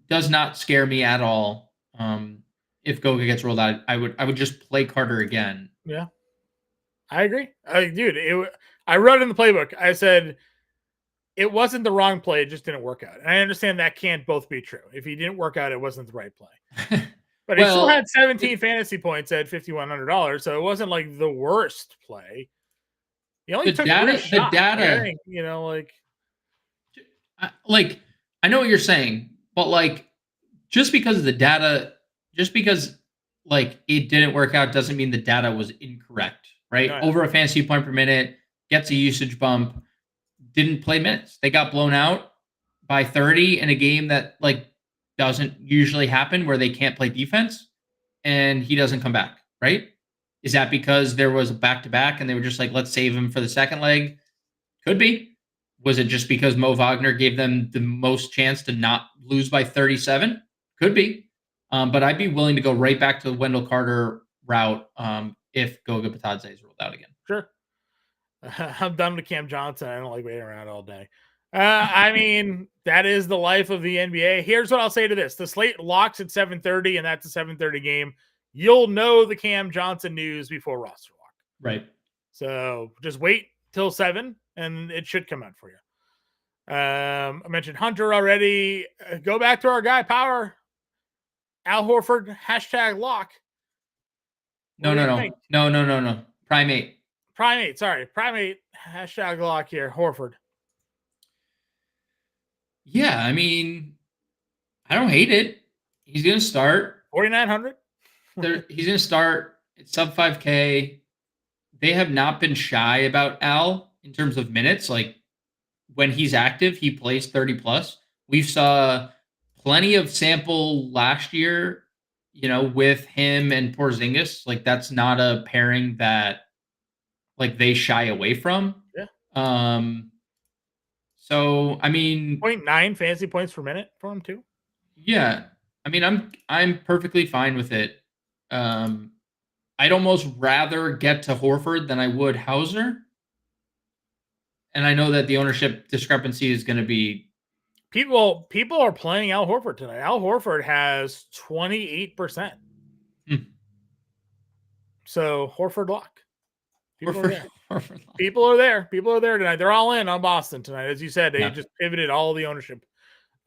does not scare me at all. If Goga gets ruled out, I would just play Carter again. Yeah. I agree. I wrote in the playbook. I said it wasn't the wrong play. It just didn't work out. And I understand that can't both be true. If he didn't work out, it wasn't the right play. But he still had 17 fantasy points at $5,100, so it wasn't like the worst play. He only took 3 shots. The data, I know what you're saying, but just because of the data, just because it didn't work out doesn't mean the data was incorrect, right? No. Over a fantasy point per minute, gets a usage bump, didn't play minutes. They got blown out by 30 in a game that doesn't usually happen where they can't play defense, and he doesn't come back, right? Is that because there was a back-to-back and they were just let's save him for the second leg? Could be. Was it just because Mo Wagner gave them the most chance to not lose by 37? Could be. But I'd be willing to go right back to the Wendell Carter route if Goga Bitadze is ruled out again. Sure. I'm done with Cam Johnson. I don't like waiting around all day. That is the life of the NBA. Here's what I'll say to this. The slate locks at 7:30, and that's a 7:30 game. You'll know the Cam Johnson news before roster lock. Right. So just wait till 7, and it should come out for you. I mentioned Hunter already. Go back to our guy, Power. Al Horford, #lock. No. Primate, sorry. Primate, #lock here. Horford. Yeah, I don't hate it. He's going to start. 4,900. He's going to start at sub 5K. They have not been shy about Al in terms of minutes. When he's active, he plays 30 plus. We saw plenty of sample last year, with him and Porzingis. That's not a pairing that they shy away from. Yeah. So 0.9 fantasy points per minute for him too. Yeah. I'm perfectly fine with it. I'd almost rather get to Horford than I would Hauser. And I know that the ownership discrepancy is going to be people are playing Al Horford tonight. Al Horford has 28%. So Horford lock. People are there. People are there tonight. They're all in on Boston tonight. As you said, they just pivoted all the ownership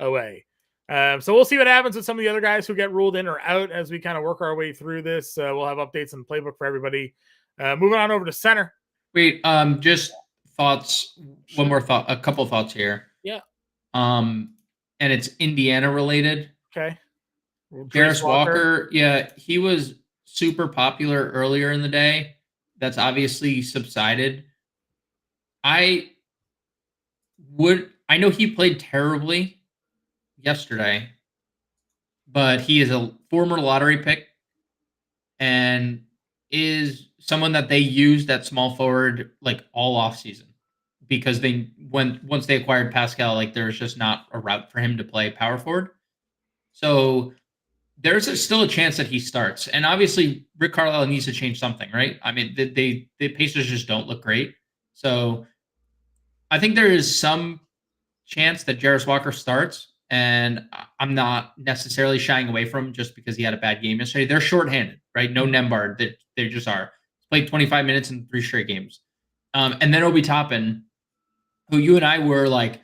away. So we'll see what happens with some of the other guys who get ruled in or out as we kind of work our way through this. We'll have updates in the playbook for everybody. Moving on over to center. Wait, just thoughts. One more thought. A couple thoughts here. Yeah. And it's Indiana related. Okay. Darius Walker. Yeah, he was super popular earlier in the day. That's obviously subsided. I know he played terribly yesterday, but he is a former lottery pick. And is someone that they used at small forward like all off season because once they acquired Pascal, like there's just not a route for him to play power forward. So still a chance that he starts. And obviously Rick Carlisle needs to change something, right? I mean, the Pacers just don't look great. So I think there is some chance that Jarris Walker starts, and I'm not necessarily shying away from him just because he had a bad game yesterday. They're shorthanded, right? No Nembhard. They just are. Played 25 minutes in 3 straight games. And then Obi Toppin, who you and I were like,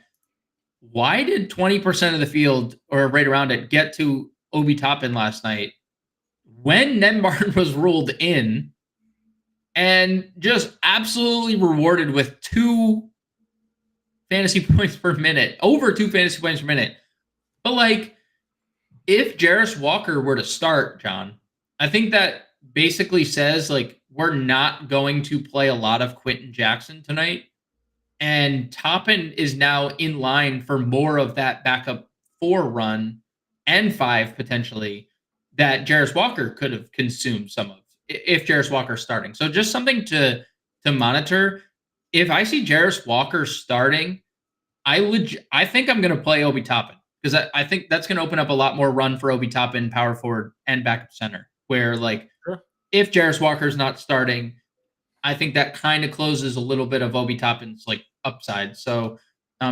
why did 20% of the field or right around it get to Obi Toppin last night when Nembhard was ruled in and just absolutely rewarded with 2 fantasy points per minute, over 2 fantasy points per minute. But like, if Jarris Walker were to start, John, I think that basically says like we're not going to play a lot of Quentin Jackson tonight. And Toppin is now in line for more of that backup 4 run and 5 potentially that Jarris Walker could have consumed some of if Jarris Walker's starting. So just something to monitor. If I see Jarris Walker starting, I think I'm going to play Obi Toppin because I think that's going to open up a lot more run for Obi Toppin, power forward and backup center. Where like if Jarris Walker's not starting, I think that kind of closes a little bit of Obi Toppin's like upside. So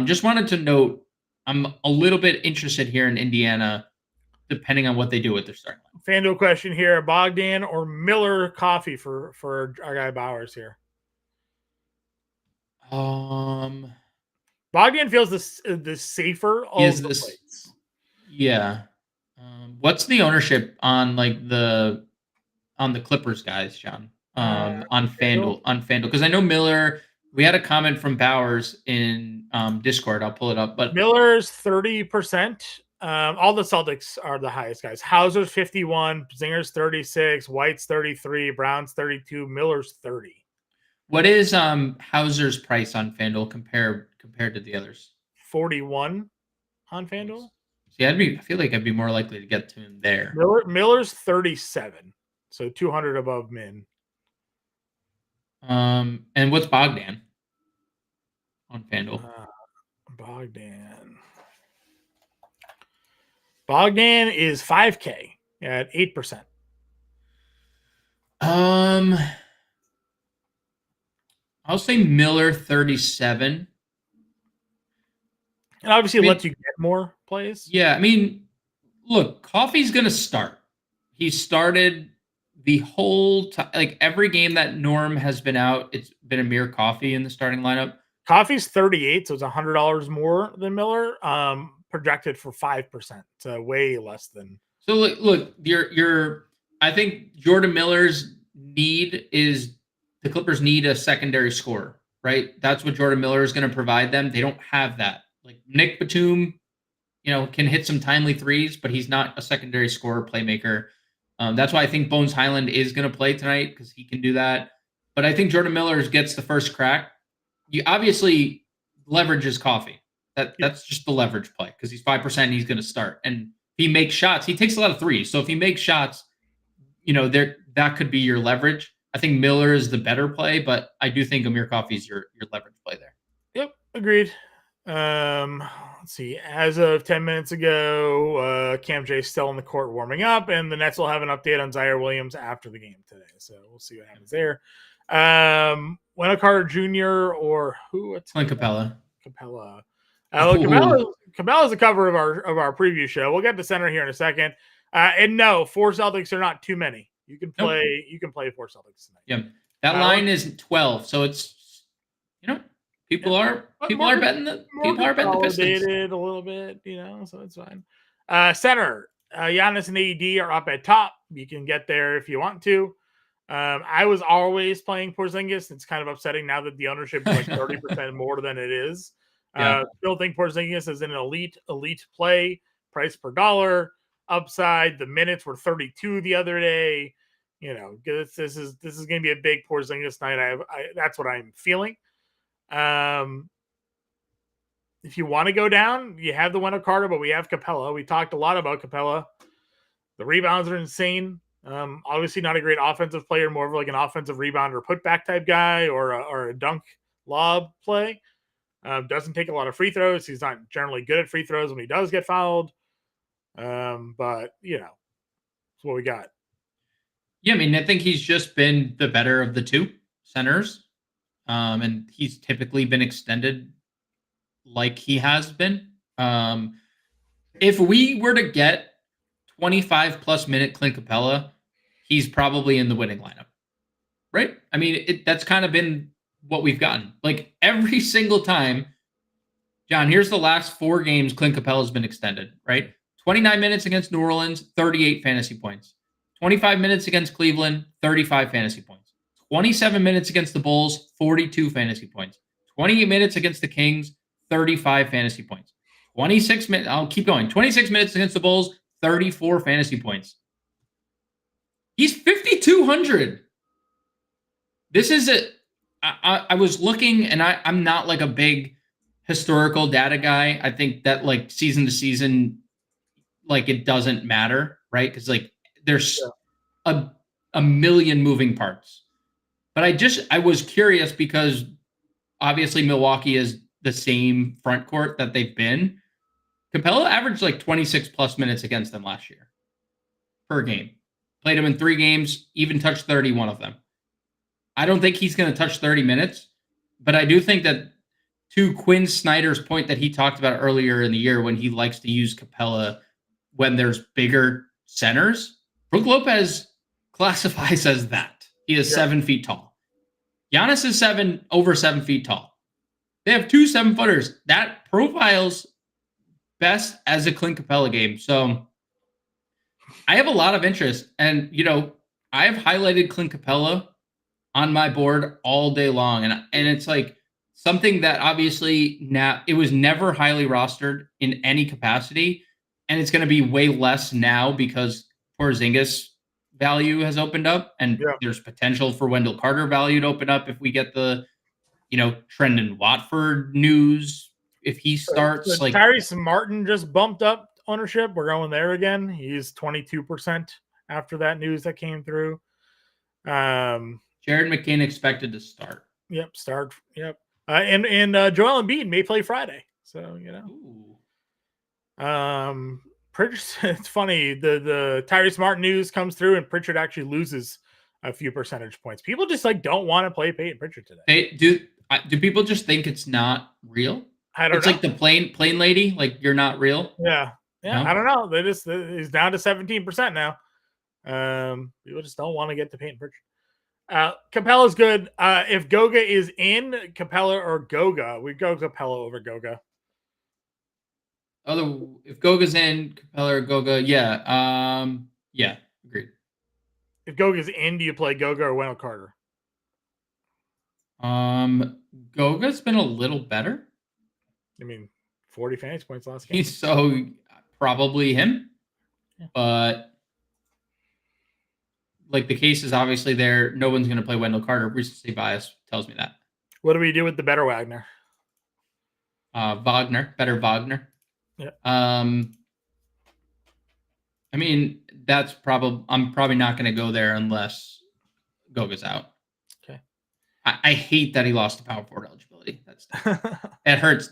just wanted to note I'm a little bit interested here in Indiana, depending on what they do with their starting line. FanDuel question here: Bogdan or Miller coffee for our guy Bowers here? Bogdan feels the safer of the plays. Yeah. What's the ownership on like the Clippers guys, John? On FanDuel, because I know Miller. We had a comment from Bowers in Discord. I'll pull it up. But Miller's 30%. All the Celtics are the highest guys. Hauser's 51, Zinger's 36, White's 33, Brown's 32, Miller's 30. What is Hauser's price on FanDuel compared to the others? 41 on FanDuel. See, I feel like I'd be more likely to get to him there. Miller's 37, so 200 above min. And what's Bogdan on FanDuel? Bogdan is 5K at 8%. I'll say Miller 37. And obviously lets you get more plays. Yeah, I mean, look, Coffey's going to start. He started the whole time, like every game that Norm has been out, it's been Amir Coffey in the starting lineup. Coffey's 38, so it's $100 more than Miller. Projected for 5%, so way less than. So look, I think Jordan Miller's need is the Clippers need a secondary scorer, right? That's what Jordan Miller is going to provide them. They don't have that. Like Nick Batum, can hit some timely threes, but he's not a secondary scorer playmaker. That's why I think Bones Highland is going to play tonight because he can do that. But I think Jordan Miller gets the first crack. You obviously leverage his Coffey. That's just the leverage play because he's 5%. He's going to start, and if he makes shots, he takes a lot of threes. So if he makes shots, that could be your leverage. I think Miller is the better play, but I do think Amir Coffey is your leverage play there. Yep, agreed. Let's see. As of 10 minutes ago, Cam J's still on the court warming up, and the Nets will have an update on Zaire Williams after the game today. So we'll see what happens there. Wendell Carter Jr. or who? Clint Capella. Capella is the cover of our preview show. We'll get to center here in a second. And no, 4 Celtics are not too many. You can play. Nope. You can play 4 Celtics tonight. Yeah, that line is 12, so it's people are betting the Pistons a little bit, so it's fine. Center, Giannis and AD are up at top. You can get there if you want to. I was always playing Porzingis. It's kind of upsetting now that the ownership is like 30% more than it is. Still think Porzingis is an elite play, price per dollar, upside. The minutes were 32 the other day. This is going to be a big Porzingis night. That's what I'm feeling. If you want to go down, you have the Wendell Carter, but we have Capella. We talked a lot about Capella. The rebounds are insane. Obviously not a great offensive player, more of like an offensive rebounder, putback type guy, or a dunk lob play. Doesn't take a lot of free throws. He's not generally good at free throws when he does get fouled. But that's what we got. Yeah, I mean, I think he's just been the better of the two centers. And he's typically been extended like he has been. If we were to get 25 plus minute Clint Capella, he's probably in the winning lineup, right? I mean, that's kind of been what we've gotten. Like every single time, John, here's the last 4 games Clint Capella has been extended, right? 29 minutes against New Orleans, 38 fantasy points. 25 minutes against Cleveland, 35 fantasy points. 27 minutes against the Bulls, 42 fantasy points. 28 minutes against the Kings, 35 fantasy points. 26 minutes, I'll keep going. 26 minutes against the Bulls, 34 fantasy points. He's 5,200. This is it. I was looking, and I'm not like a big historical data guy. I think that like season to season, like it doesn't matter, right? Because like there's a million moving parts. But I was curious because obviously Milwaukee is the same front court that they've been. Capella averaged like 26 plus minutes against them last year per game. Played him in 3 games, even touched 31 of them. I don't think he's going to touch 30 minutes, but I do think that to Quinn Snyder's point that he talked about earlier in the year when he likes to use Capella when there's bigger centers, Brook Lopez classifies as that. He is 7 feet tall. Giannis is over 7 feet tall. They have 2 7-footers. That profiles best as a Clint Capella game. So I have a lot of interest. And, I have highlighted Clint Capella on my board all day long. And it's like something that obviously now it was never highly rostered in any capacity. And it's going to be way less now because Porzingis value has opened up and there's potential for Wendell Carter value to open up if we get the, Trendon Watford news. If he starts so Tyrese Martin just bumped up ownership. We're going there again. He's 22% after that news that came through. Jared McCain expected to start. Yep, start. Yep. And Joel Embiid may play Friday. So, Pritchard, it's funny. The Tyrese Martin news comes through and Pritchard actually loses a few percentage points. People just like don't want to play Peyton Pritchard today. Do people just think it's not real? I don't know. It's like the plain lady, like you're not real. Yeah. No? I don't know. He's down to 17% now. People just don't want to get to Peyton Pritchard. Capella's good. If Goga is in, Capella or Goga, we go Capella over Goga. If Goga's in, Capella or Goga, yeah. Yeah, agreed. If Goga's in, do you play Goga or Wendell Carter? Goga's been a little better. 40 fantasy points last game. So probably him. Yeah. But like the case is obviously there. No one's going to play Wendell Carter. Recency bias tells me that. What do we do with the better Wagner? Better Wagner. Yeah. That's I'm probably not going to go there unless Goga's out. Okay. I hate that he lost the power forward eligibility. That hurts.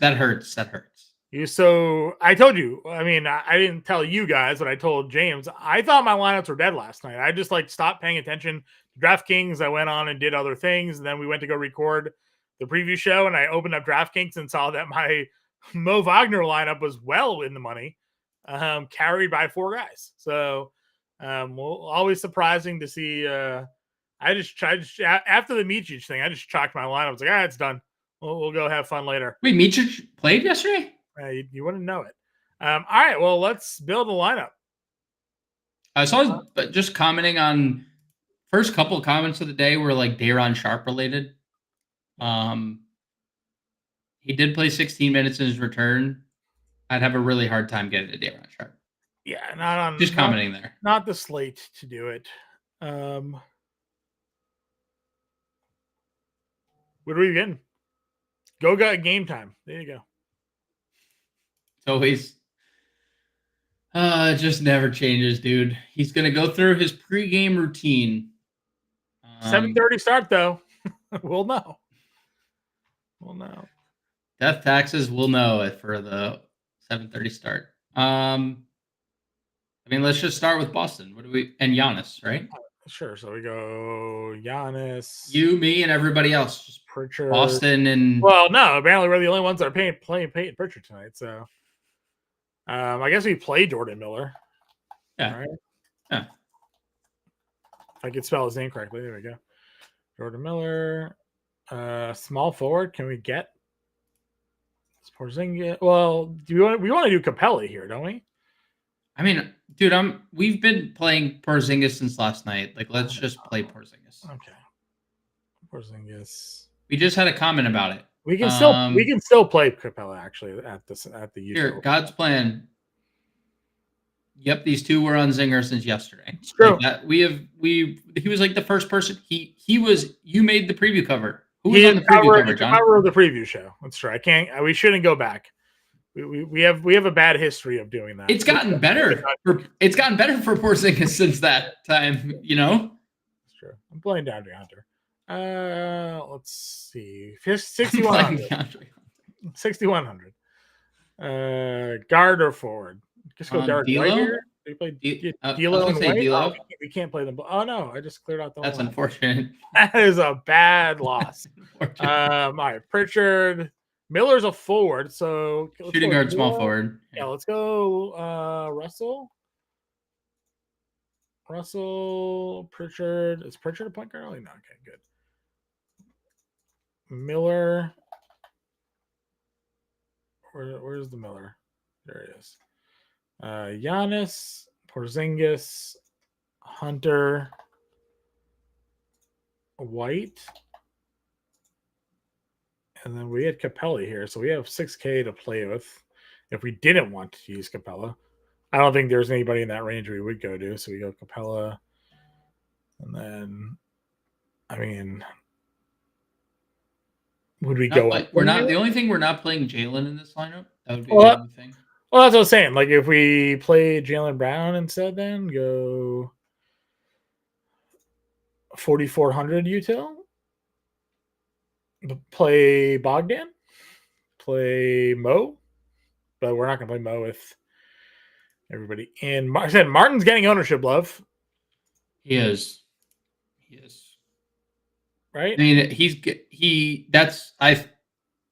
So I told you, I didn't tell you guys, but I told James, I thought my lineups were dead last night. I just stopped paying attention to DraftKings. I went on and did other things. And then we went to go record the preview show and I opened up DraftKings and saw that my Mo Wagner lineup was well in the money, carried by 4 guys. So always surprising to see. I just after the Micic thing, I just chalked my lineup. I was like, it's done. We'll go have fun later. Wait, Micic played yesterday? You wouldn't know it. All right, well, let's build a lineup. So I was just commenting on first couple of comments of the day were like Day'Ron Sharpe related. He did play 16 minutes in his return. I'd have a really hard time getting to Day'Ron Sharpe. Yeah, commenting there. Not the slate to do it. What are we getting? Goga at game time. There you go. It's It just never changes, dude. He's gonna go through his pregame routine. 7:30 start though. We'll know. Death taxes will know it for the 7:30 start. I mean, let's just start with Boston. What do we and Giannis, right? Sure. So we go Giannis, You, me, and everybody else. Just Pritchard, Boston and well, no, apparently we're the only ones that are playing Peyton Pritchard tonight. So, I guess we play Jordan Miller. yeah, Right? yeah. If I could spell his name correctly, there we go. Jordan Miller, small forward. Can we get Porzingis? Well, we want to do Capelli here, don't we? I mean, dude, we've been playing Porzingis since last night. Like, let's just play Porzingis. Okay, Porzingis. We just had a comment about it. We can still play Capella actually at the YouTube. Here, God's plan. Yep, these two were on Zinger since yesterday. It's true. Like he was like the first person. He was. You made the preview cover. Who was on the preview cover, John? Cover of the preview show. That's true. I can't. We shouldn't go back. We have a bad history of doing that. It's gotten better. It's gotten better for Porzingis since that time. You know. That's true. I'm playing DeAndre Hunter. Let's see. 6,100. 6,100. Guard or forward? Just go guard right here. Do you play D'Lo and White? Oh, we can't play them. Oh no, I just cleared out the. That's unfortunate. That is a bad loss. All right, Pritchard. Miller's a forward, so shooting guard, small forward. Yeah, let's go. Russell, Pritchard. Is Pritchard a point guard? No, okay, good. Miller. Where's the Miller? There he is. Giannis, Porzingis, Hunter, White, and then we had Capella here, so we have 6K to play with. If we didn't want to use Capella, I don't think there's anybody in that range we would go to. So we go Capella, and then, I mean, would we go up? We're not. The only thing we're not playing Jalen in this lineup. That would be the only thing. Well, that's what I was saying. Like, if we play Jaylen Brown instead, then go 4,400 util. Play Bogdan. Play Mo. But we're not going to play Mo with everybody. And I said Martin's getting ownership love. He is. Right? I mean,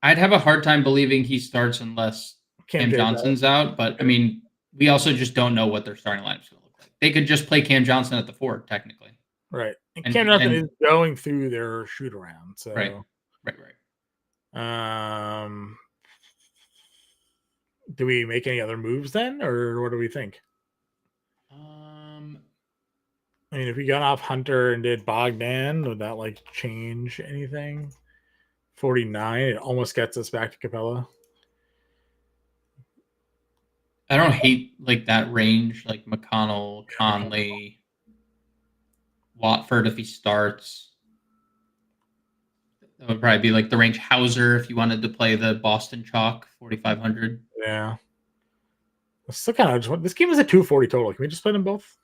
I'd have a hard time believing he starts unless Cam Johnson's out, but I mean, we also just don't know what their starting lineup's going to look like. They could just play Cam Johnson at the 4, technically. Right. And Cam Johnson is going through their shoot around. So right. Do we make any other moves then, or what do we think? I mean, if we got off Hunter and did Bogdan, would that like change anything? 49, it almost gets us back to Capella. I don't hate like that range, like McConnell, Conley, Watford if he starts. That would probably be like the range. Hauser if you wanted to play the Boston chalk, 4,500. Yeah. Still kind of this game is a 240 total. Can we just play them both?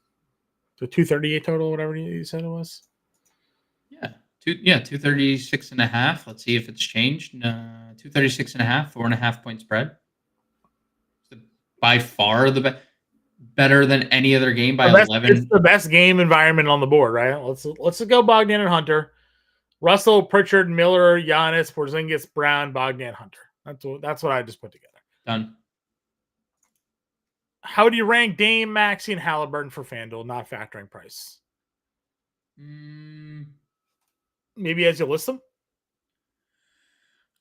The 238 total, whatever you said it was. Yeah. 236.5. Let's see if it's changed. 236.5, 4.5 point spread. By far the better than any other game by 11. It's the best game environment on the board, right? Let's go Bogdan and Hunter. Russell, Pritchard, Miller, Giannis, Porzingis, Brown, Bogdan, Hunter. That's what I just put together. Done. How do you rank Dame, Maxey, and Halliburton for FanDuel, not factoring price? Maybe as you list them?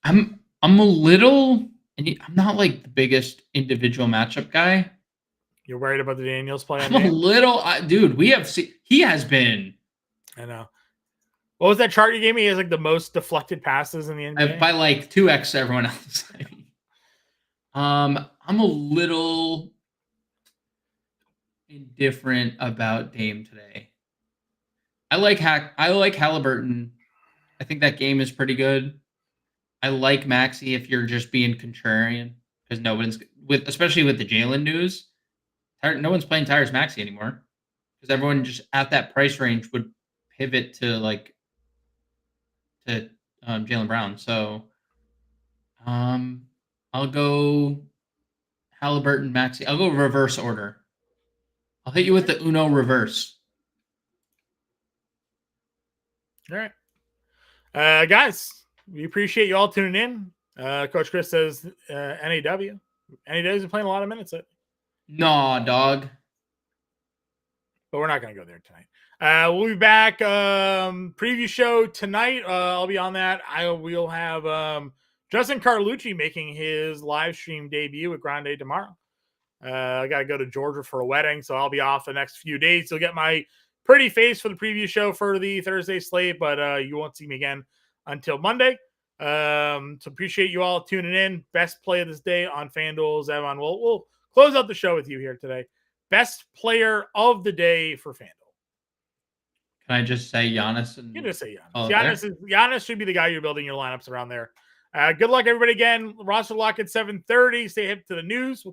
I'm a little... I'm not like the biggest individual matchup guy. You're worried about the Daniels play? I'm a little... dude, he has been... I know. What was that chart you gave me? He has like the most deflected passes in the NBA? By like 2x everyone else. I'm a little indifferent about Dame today. I like Halliburton. I think that game is pretty good. I like Maxey if you're just being contrarian because nobody's especially with the Jalen news. No one's playing Tyrese Maxey anymore because everyone just at that price range would pivot to Jaylen Brown. So I'll go Halliburton, Maxey. I'll go reverse order. I'll hit you with the Uno reverse. All right. Guys, we appreciate you all tuning in. Coach Chris says NAW. NAW's been playing a lot of minutes. Nah, dog. But we're not going to go there tonight. We'll be back. Preview show tonight. I'll be on that. We'll have Justin Carlucci making his live stream debut at Grande tomorrow. I got to go to Georgia for a wedding, so I'll be off the next few days. You'll get my pretty face for the preview show for the Thursday slate, but you won't see me again until Monday. So appreciate you all tuning in. Best play of this day on FanDuel. Evan, we'll close out the show with you here today. Best player of the day for FanDuel. Can I just say Giannis? You can just say Giannis. Giannis should be the guy you're building your lineups around there. Good luck, everybody, again. Roster lock at 7:30. Stay hip to the news.